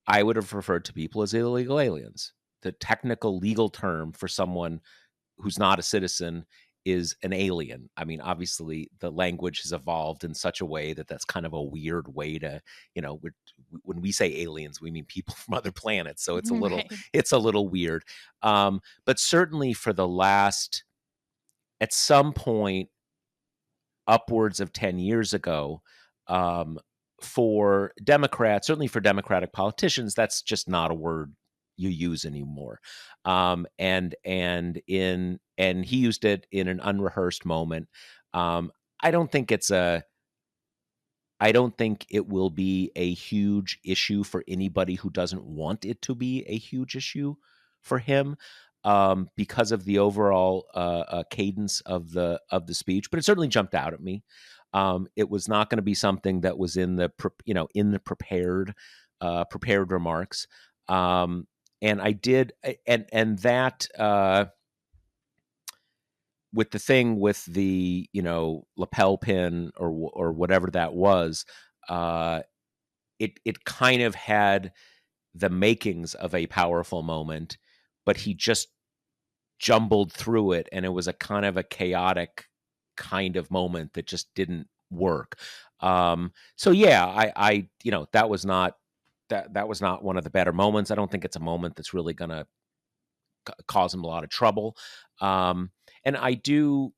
I would have referred to people as illegal aliens. The technical legal term for someone who's not a citizen is an alien. I mean, obviously, the language has evolved in such a way that that's kind of a weird way to, when we say aliens, we mean people from other planets. So
Right.
it's a little weird. But certainly for the last, at some point, upwards of 10 years ago, um, for Democrats, certainly for Democratic politicians, that's just not a word you use anymore. And he used it in an unrehearsed moment. Um, I don't think it's a I don't think it will be a huge issue for anybody who doesn't want it to be a huge issue for him. because of the overall cadence of the speech, but it certainly jumped out at me. It was not going to be something that was in the in the prepared remarks, and I did, and that with the thing with the lapel pin or whatever that was, it kind of had the makings of a powerful moment, but he just jumbled through it, and it was a kind of a chaotic kind of moment that just didn't work. So yeah, I that was not that was not one of the better moments. I don't think it's a moment that's really gonna cause him a lot of trouble. And I do,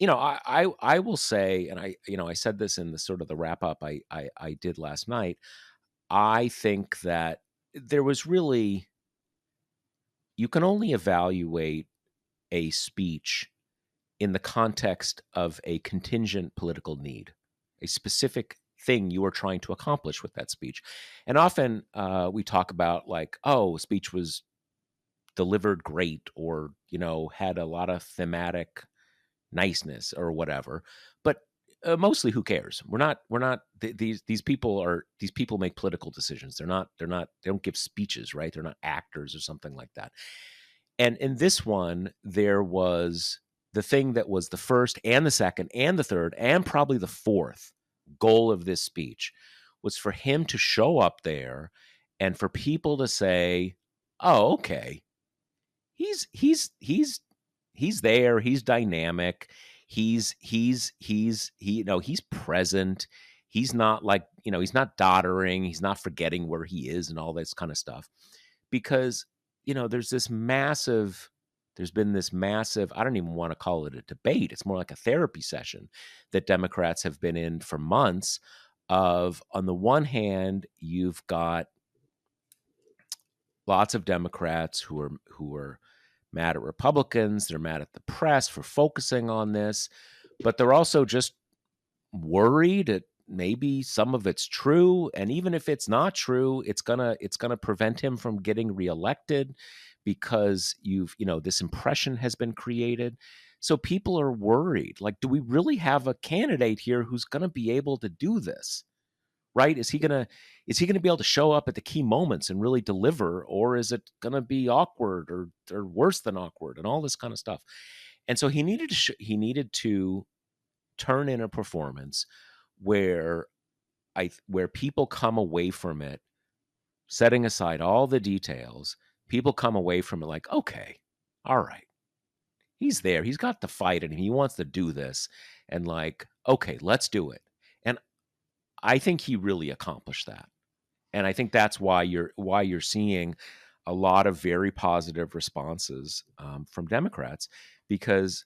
I will say, and I said this in the sort of the wrap up I did last night. I think that there was really, you can only evaluate a speech in the context of a contingent political need, a specific thing you are trying to accomplish with that speech. And often we talk about like, oh, speech was delivered great, or had a lot of thematic niceness or whatever. But mostly, who cares? We're not these people make political decisions. They don't give speeches, right? They're not actors or something like that. And in this one, there was the thing that was the first and the second and the third and probably the fourth goal of this speech was for him to show up there and for people to say, "Oh, okay, he's there, he's dynamic, he's present, he's not like, he's not doddering, he's not forgetting where he is and all this kind of stuff." Because there's been this massive, I don't even want to call it a debate, it's more like a therapy session that Democrats have been in for months. Of, on the one hand, you've got lots of Democrats who are mad at Republicans. They're mad at the press for focusing on this, but they're also just worried that maybe some of it's true, and even if it's not true, it's gonna prevent him from getting reelected because this impression has been created. So people are worried. Like, do we really have a candidate here who's going to be able to do this? Right? Is he gonna be able to show up at the key moments and really deliver, or is it gonna be awkward or worse than awkward and all this kind of stuff? And so he needed to turn in a performance where where people come away from it, setting aside all the details, people come away from it like, okay, all right, he's there, he's got the fight in him, he wants to do this, and like, okay, let's do it. And I think he really accomplished that. And I think that's why you're seeing a lot of very positive responses from Democrats, because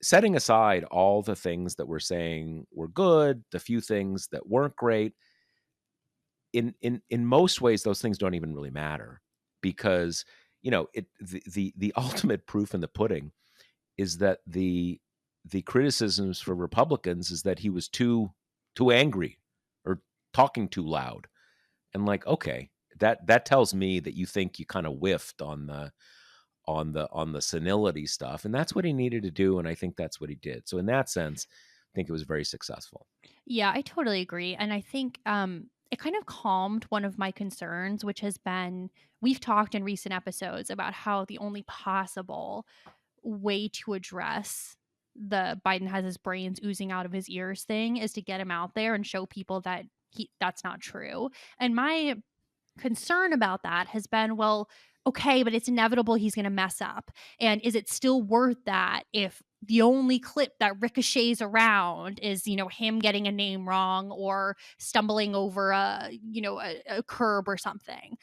setting aside all the things that we're saying were good, the few things that weren't great, in most ways those things don't even really matter, because the ultimate proof in the pudding is that the criticisms for Republicans is that he was too angry or talking too loud. And like, okay, that tells me that you think you kind of whiffed on the senility stuff, and that's what he needed to do, and I think that's what he did. So in that sense, I think it was very successful.
Yeah, I totally agree. And I think it kind of calmed one of my concerns, which has been, we've talked in recent episodes about how the only possible way to address the Biden has his brains oozing out of his ears thing is to get him out there and show people that that's not true. And my concern about that has been, well, okay, but it's inevitable he's going to mess up. And is it still worth that if the only clip that ricochets around is, him getting a name wrong or stumbling over a curb or something?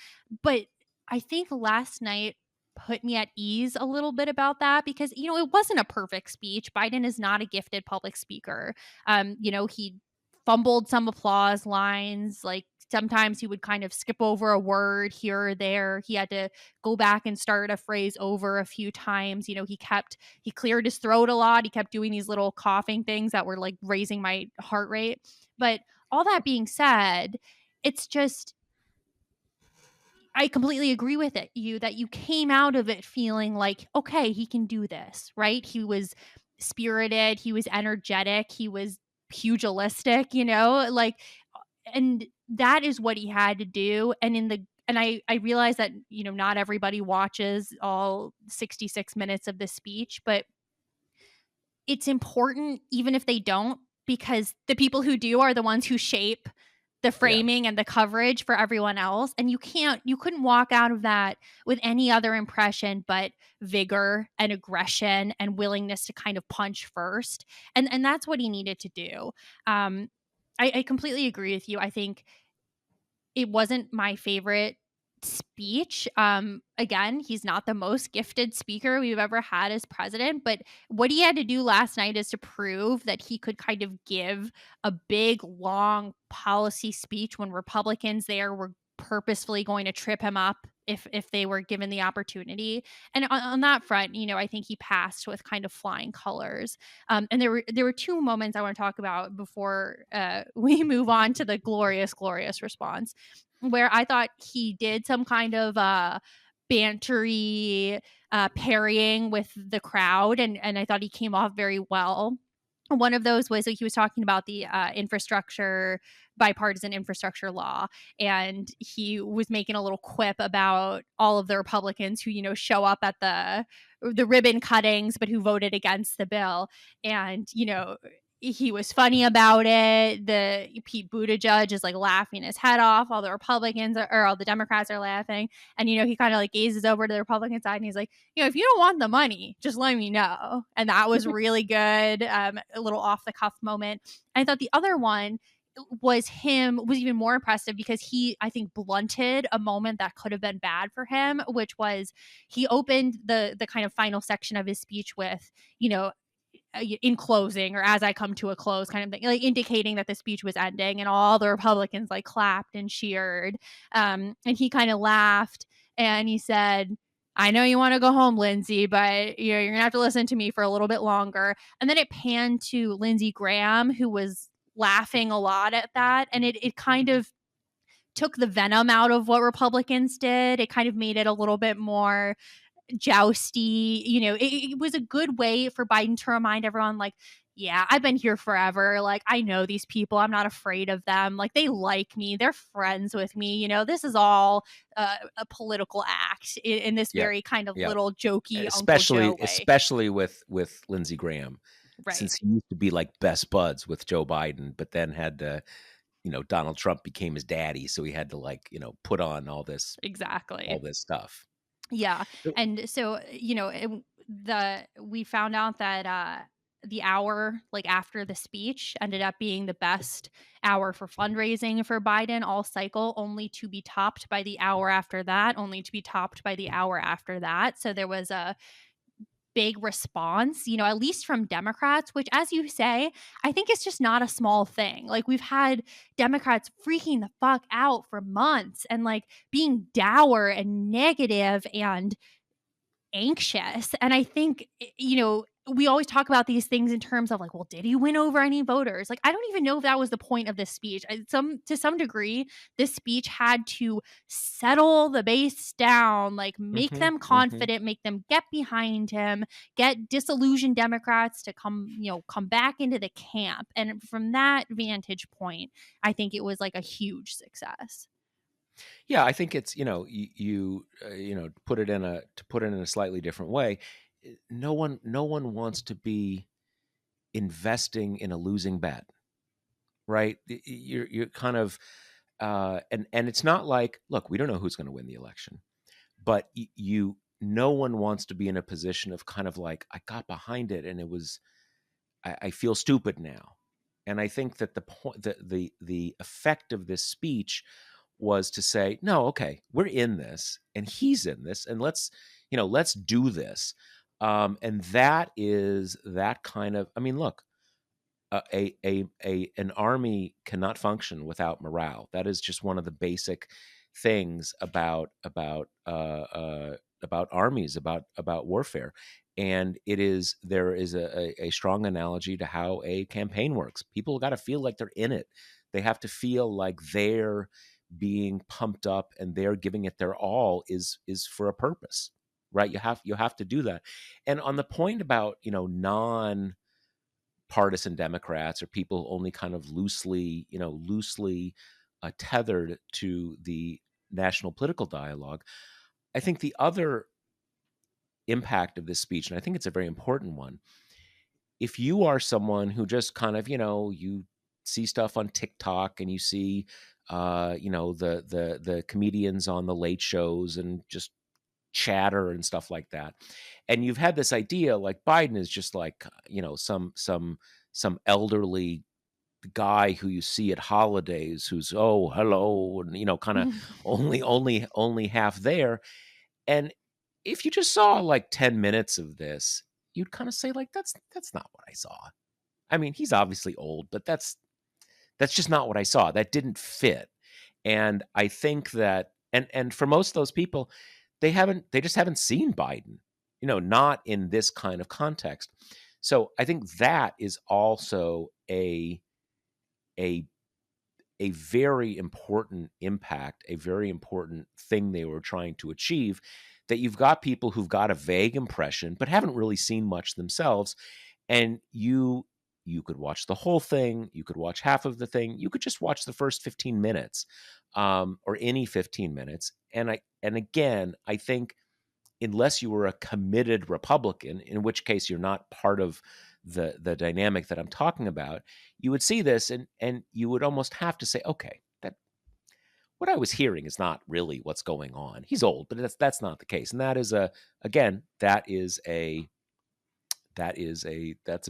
But I think last night put me at ease a little bit about that because, it wasn't a perfect speech. Biden is not a gifted public speaker. He fumbled some applause lines. Like sometimes he would kind of skip over a word here or there. He had to go back and start a phrase over a few times. He cleared his throat a lot. He kept doing these little coughing things that were like raising my heart rate. But all that being said, it's just, I completely agree with you that you came out of it feeling like, okay, he can do this, right? He was spirited, he was energetic, he was pugilistic, like, and that is what he had to do. And I realize that, not everybody watches all 66 minutes of the speech, but it's important even if they don't, because the people who do are the ones who shape the
Yeah.
framing and the coverage for everyone else, and you couldn't walk out of that with any other impression but vigor and aggression and willingness to kind of punch first, and that's what he needed to do. I completely agree with you. I think it wasn't my favorite speech. Again, he's not the most gifted speaker we've ever had as president, but what he had to do last night is to prove that he could kind of give a big, long policy speech when Republicans there were purposefully going to trip him up if they were given the opportunity. And on that front, I think he passed with kind of flying colors. And there were two moments I want to talk about before we move on to the glorious, glorious response, where I thought he did some kind of bantery parrying with the crowd, and I thought he came off very well. One of those was, like, he was talking about the bipartisan infrastructure law, and he was making a little quip about all of the Republicans who, show up at the ribbon cuttings, but who voted against the bill. And, he was funny about it. The Pete Buttigieg is like laughing his head off. All the Republicans or all the Democrats are laughing. And, he kind of like gazes over to the Republican side and he's like, if you don't want the money, just let me know. And that was really good. A little off the cuff moment. I thought the other one was even more impressive because he, I think, blunted a moment that could have been bad for him, which was he opened the kind of final section of his speech with, in closing, or as I come to a close, kind of thing, like indicating that the speech was ending, and all the Republicans like clapped and cheered. And he kind of laughed and he said, I know you want to go home, Lindsey, but you're gonna have to listen to me for a little bit longer. And then it panned to Lindsey Graham, who was laughing a lot at that. And it kind of took the venom out of what Republicans did. It kind of made it a little bit more jousty. It was a good way for Biden to remind everyone, like, yeah, I've been here forever. Like, I know these people. I'm not afraid of them. Like, they like me. They're friends with me. This is all a political act in this
Yeah.
very kind of
Yeah.
little jokey Uncle
Especially
Joe way.
especially with Lindsey Graham,
Right.
since he used to be like best buds with Joe Biden, but then had to, Donald Trump became his daddy, so he had to like, put on all
Exactly.
this stuff.
Yeah.
So
And so, we found out that the hour like after the speech ended up being the best hour for fundraising for Biden all cycle, only to be topped by the hour after that, only to be topped by the hour after that. So there was a big response, at least from Democrats, which, as you say, I think is just not a small thing. Like, we've had Democrats freaking the fuck out for months and like being dour and negative and anxious. And I think, we always talk about these things in terms of like, well, did he win over any voters? Like, I don't even know if that was the point of this speech. To some degree, this speech had to settle the base down, like make
mhm,
them
mhm.
confident, make them get behind him, get disillusioned Democrats to come back into the camp. And from that vantage point, I think it was like a huge success.
Yeah, I think it's, to put it in a slightly different way, no one wants to be investing in a losing bet, right? You're kind of and it's not like, look, we don't know who's going to win the election, but no one wants to be in a position of kind of like, I got behind it and I feel stupid now. And I think that the effect of this speech was to say, no, okay, we're in this and he's in this, and let's do this. And that is that kind of, I mean, look, an army cannot function without morale. That is just one of the basic things about armies, about warfare. And there is a strong analogy to how a campaign works. People got to feel like they're in it. They have to feel like they're being pumped up and they're giving it their all is for a purpose, right? You have to do that. And on the point about, non-partisan Democrats or people only kind of loosely tethered to the national political dialogue, I think the other impact of this speech, and I think it's a very important one, if you are someone who just kind of, you see stuff on TikTok and you see, the comedians on the late shows and just chatter and stuff like that, and you've had this idea like Biden is just like, some elderly guy who you see at holidays who's, oh, hello, and kind of only half there. And if you just saw like 10 minutes of this, you'd kind of say like, that's not what I saw. I mean, he's obviously old, but that's just not what I saw. That didn't fit. And I think that, and for most of those people, they just haven't seen Biden, not in this kind of context. So I think that is also a a very important impact, a very important thing they were trying to achieve, that you've got people who've got a vague impression but haven't really seen much themselves, and you could watch the whole thing, you could watch half of the thing, you could just watch the first 15 minutes, or any 15 minutes, and again, I think unless you were a committed Republican, in which case you're not part of the dynamic that I'm talking about, you would see this and you would almost have to say, okay, that what I was hearing is not really what's going on. He's old, but that's not the case. And that is again, that's a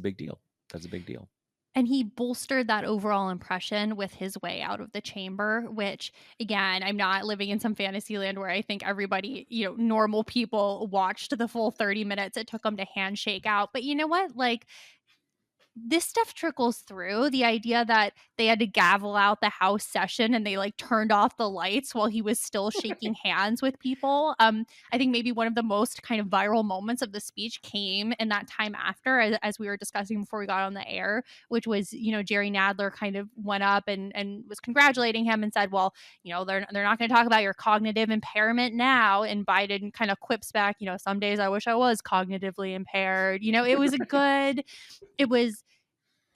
big deal. That's a big deal.
And he bolstered that overall impression with his way out of the chamber, which, again, I'm not living in some fantasy land where I think everybody, normal people watched the full 30 minutes it took them to handshake out. But you know what? Like, this stuff trickles through. The idea that they had to gavel out the House session and they like turned off the lights while he was still shaking hands with people. I think maybe one of the most kind of viral moments of the speech came in that time after, as we were discussing before we got on the air, which was, Jerry Nadler kind of went up and was congratulating him and said, well, they're not going to talk about your cognitive impairment now. And Biden kind of quips back, some days I wish I was cognitively impaired. It was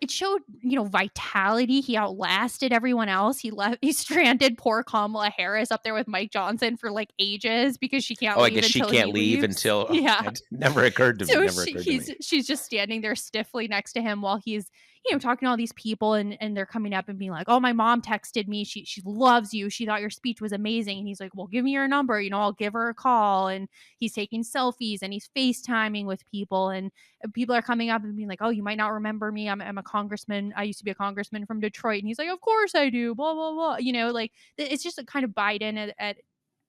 it showed, vitality. He outlasted everyone else. He stranded poor Kamala Harris up there with Mike Johnson for like ages because she can't
Oh, I
leave
guess she
until
can't
he
leave
leaves.
until
Yeah.
it never occurred to me.
So
Never occurred to me.
she's just standing there stiffly next to him while he's, talking to all these people and they're coming up and being like, "Oh, my mom texted me. She loves you. She thought your speech was amazing." And he's like, "Well, give me your number. I'll give her a call." And he's taking selfies and he's FaceTiming with people and people are coming up and being like, "Oh, you might not remember me. I'm a congressman. I used to be a congressman from Detroit." And he's like, "Of course I do." Blah blah blah. Like it's just a kind of Biden at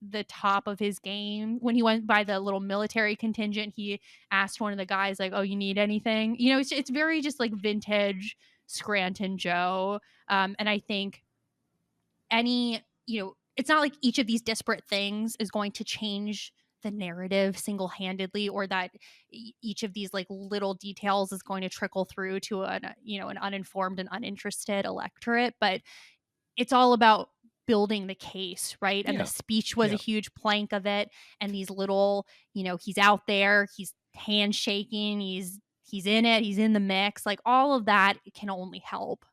the top of his game. When he went by the little military contingent, he asked one of the guys like, "Oh, you need anything?" It's very just like vintage Scranton Joe. And I think it's not like each of these disparate things is going to change the narrative single-handedly, or that each of these like little details is going to trickle through to an uninformed and uninterested electorate. But it's all about building the case, right? And the
Yeah.
speech was a
Yeah.
huge plank of it. And these little, he's out there, he's handshaking, he's in it, he's in the mix. Like all of that can only help.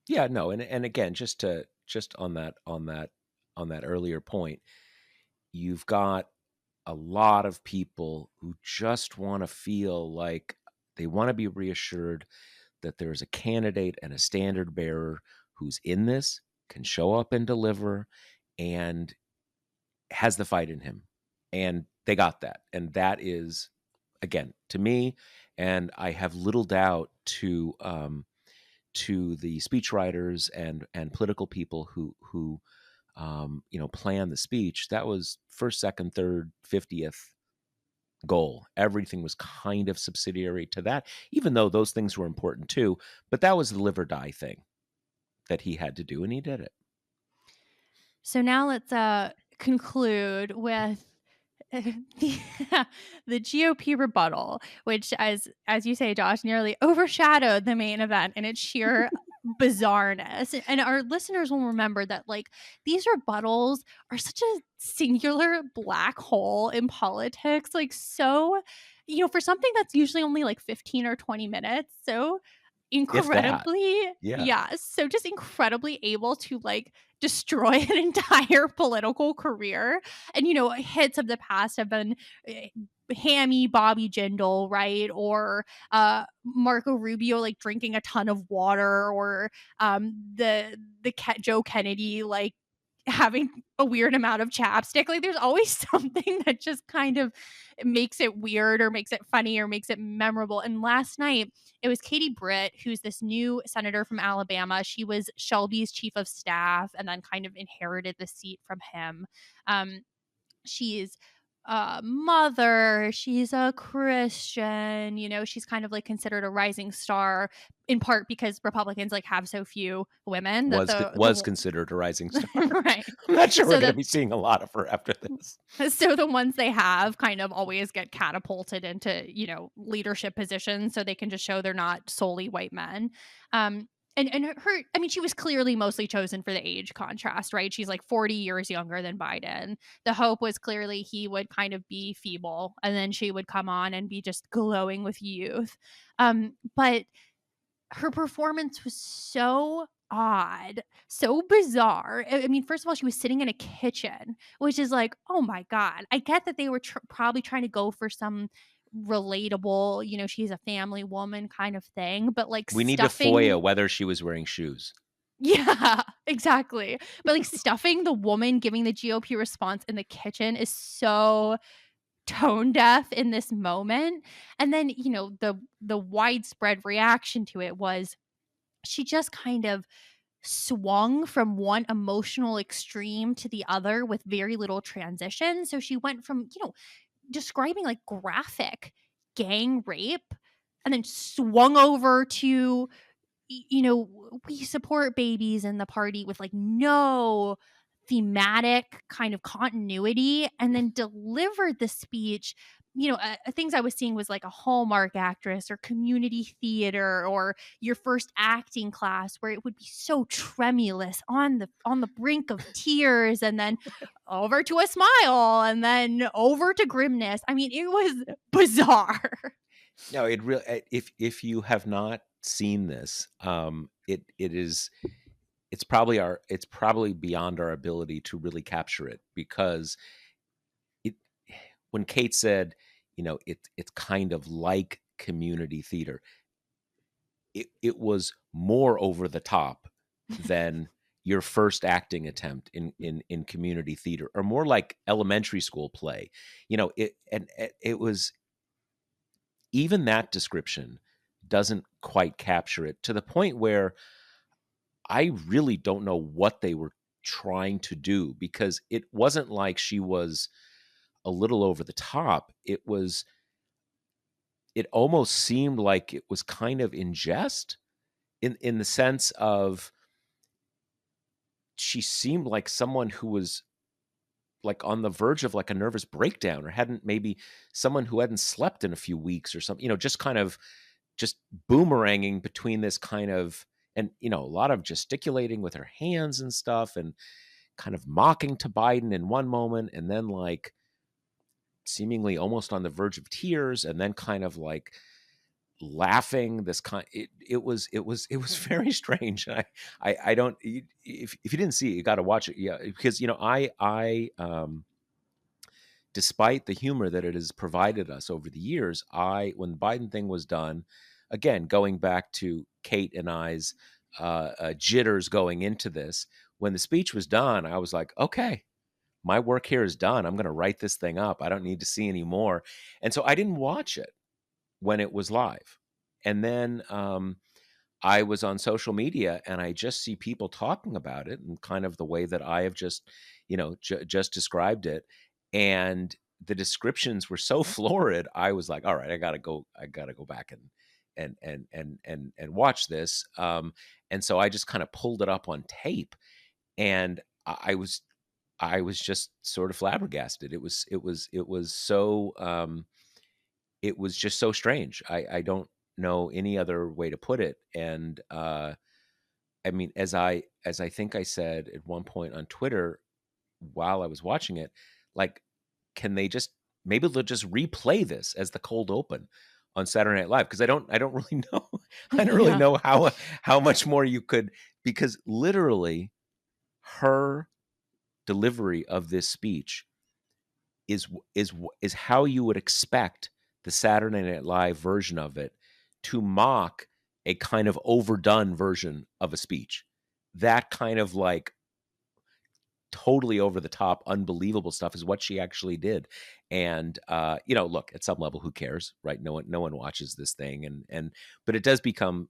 Yeah, no, and again, just on that earlier point, you've got a lot of people who just want to feel like they want to be reassured that there's a candidate and a standard bearer who's in this, can show up and deliver, and has the fight in him. And they got that. And that is, again, to me, and I have little doubt to the speechwriters and political people who plan the speech, that was first, second, third, 50th goal. Everything was kind of subsidiary to that, even though those things were important too. But that was the live or die thing that he had to do, and he did it.
So now let's conclude with the, the GOP rebuttal, which, as you say, Josh, nearly overshadowed the main event in its sheer bizarreness. And our listeners will remember that, like, these rebuttals are such a singular black hole in politics. Like, so, for something that's usually only like 15 or 20 minutes, so
If that.
incredibly,
Yeah.
yeah, so just incredibly able to like destroy an entire political career. And hits of the past have been eh, hammy Bobby Jindal, right? Or Marco Rubio like drinking a ton of water, or Joe Kennedy like having a weird amount of chapstick. Like, there's always something that just kind of makes it weird or makes it funny or makes it memorable. And last night, it was Katie Britt, who's this new senator from Alabama. She was Shelby's chief of staff and then kind of inherited the seat from him. Um, she's a mother, she's a Christian, she's kind of like considered a rising star, in part because Republicans like have so few women that
Was considered a rising star.
right.
I'm not sure we're
So
gonna
that
be seeing a lot of her after this.
so the ones they have kind of always get catapulted into, leadership positions, so they can just show they're not solely white men. And her, I mean, she was clearly mostly chosen for the age contrast, right? She's like 40 years younger than Biden. The hope was clearly he would kind of be feeble, and then she would come on and be just glowing with youth. But her performance was so odd, so bizarre. I mean, first of all, she was sitting in a kitchen, which is like, oh my God. I get that they were probably trying to go for some relatable, she's a family woman kind of thing, but like
We need to
stuffing.
FOIA whether she was wearing shoes.
Yeah, exactly. But like stuffing the woman giving the GOP response in the kitchen is so tone deaf in this moment. And then, the widespread reaction to it was she just kind of swung from one emotional extreme to the other with very little transition. So she went from, describing like graphic gang rape, and then swung over to, we support babies in the party, with like no thematic kind of continuity, and then delivered the speech. Things I was seeing was like a Hallmark actress or community theater or your first acting class, where it would be so tremulous on the brink of tears, and then over to a smile, and then over to grimness. I mean, it was bizarre.
No, it really. If you have not seen this, it's probably beyond our ability to really capture it, because it when Kate said, it's kind of like community theater, it was more over the top than your first acting attempt in community theater, or more like elementary school play. It was, even that description doesn't quite capture it, to the point where I really don't know what they were trying to do, because it wasn't like she was a little over the top. It almost seemed like it was kind of in jest, in the sense of, she seemed like someone who was like on the verge of like a nervous breakdown, or hadn't maybe someone who hadn't slept in a few weeks or something, just kind of just boomeranging between this kind of, and a lot of gesticulating with her hands and stuff, and kind of mocking to Biden in one moment, and then like seemingly almost on the verge of tears, and then kind of like laughing, this kind, it was very strange. I don't, if you didn't see it, you got to watch it. Yeah, because I despite the humor that it has provided us over the years, when the Biden thing was done, again, going back to Kate and I's jitters going into this, when the speech was done, I was like, okay, my work here is done. I'm going to write this thing up. I don't need to see any more. And so I didn't watch it when it was live. And then I was on social media, and I just see people talking about it and kind of the way that I have just, just described it. And the descriptions were so florid. I was like, all right, I gotta go back and watch this. And so I just kind of pulled it up on tape, and I was just sort of flabbergasted. It was just so strange. I don't know any other way to put it. And I mean, as I think I said at one point on Twitter while I was watching it, like, can they just maybe they'll just replay this as the cold open on Saturday Night Live? Because I don't really know I don't really
Yeah.
know how much more you could, because literally her delivery of this speech is how you would expect the Saturday Night Live version of it to mock a kind of overdone version of a speech. That kind of like totally over the top, unbelievable stuff is what she actually did. And look, at some level, who cares, right? No one watches this thing, and but it does become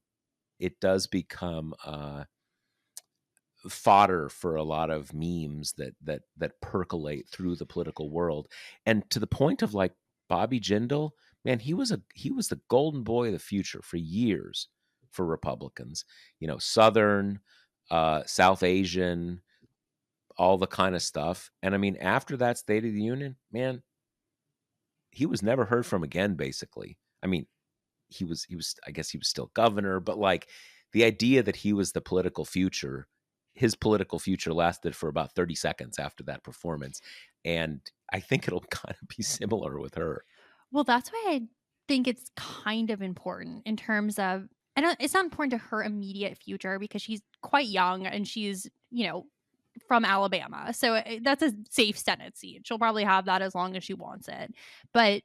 fodder for a lot of memes that percolate through the political world, and to the point of like Bobby Jindal, man, he was the golden boy of the future for years for Republicans. Southern, South Asian, all the kind of stuff. And I mean, after that State of the Union, man, he was never heard from again, basically. I mean, he was I guess he was still governor, but like the idea that he was the political future, his political future lasted for about 30 seconds after that performance. And I think it'll kind of be similar with her.
Well, that's why I think it's kind of important in terms of, and it's not important to her immediate future because she's quite young and she's, from Alabama. So that's a safe Senate seat. She'll probably have that as long as she wants it. But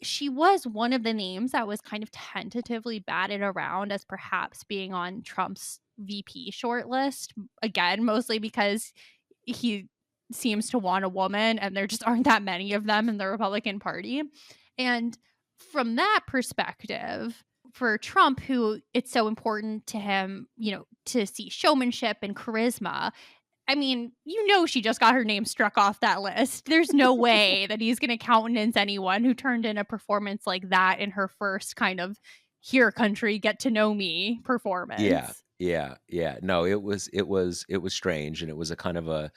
she was one of the names that was kind of tentatively batted around as perhaps being on Trump's VP shortlist. Again, mostly because he seems to want a woman and there just aren't that many of them in the Republican Party. And from that perspective, for Trump, who it's so important to him, to see showmanship and charisma, I mean, she just got her name struck off that list. There's no way that he's going to countenance anyone who turned in a performance like that in her first kind of here country get to know me
Yeah,
performance.
yeah, yeah. No, it was strange, and it was a kind of a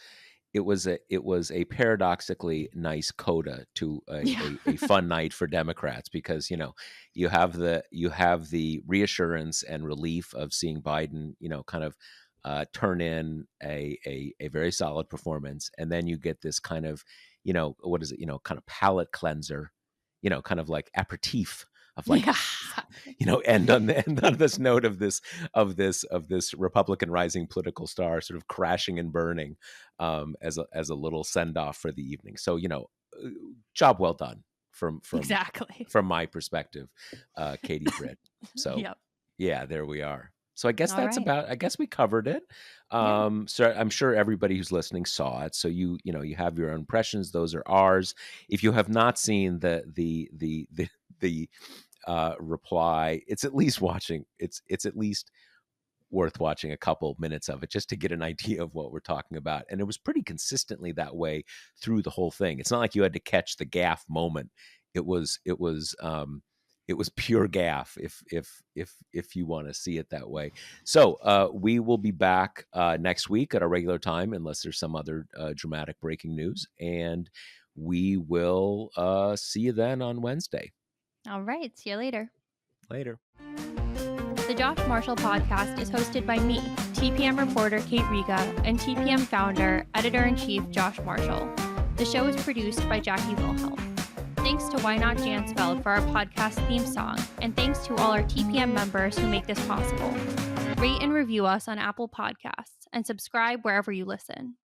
it was a paradoxically nice coda to a,
Yeah.
a fun night for Democrats, because you have the reassurance and relief of seeing Biden kind of turn in a very solid performance, and then you get this kind of what is it, kind of palate cleanser, kind of like aperitif of like,
Yeah.
end on this note of this Republican rising political star sort of crashing and burning, as a little send off for the evening. So job well done from from
Exactly.
from my perspective, Katie Britt. So
Yep.
yeah, there we are. So
All right.
I guess we covered it.
Yeah.
So I'm sure everybody who's listening saw it. So you have your own impressions. Those are ours. If you have not seen the reply, it's at least worth watching a couple minutes of it just to get an idea of what we're talking about. And it was pretty consistently that way through the whole thing. It's not like you had to catch the gaffe moment. It was pure gaffe, if you want to see it that way. So we will be back next week at our regular time, unless there's some other dramatic breaking news, and we will see you then on Wednesday.
All right. See you later.
Later.
The Josh Marshall podcast is hosted by me, TPM reporter Kate Riga, and TPM founder, editor-in-chief Josh Marshall. The show is produced by Jackie Wilhelm. Thanks to Why Not Jansfeld for our podcast theme song, and thanks to all our TPM members who make this possible. Rate and review us on Apple Podcasts, and subscribe wherever you listen.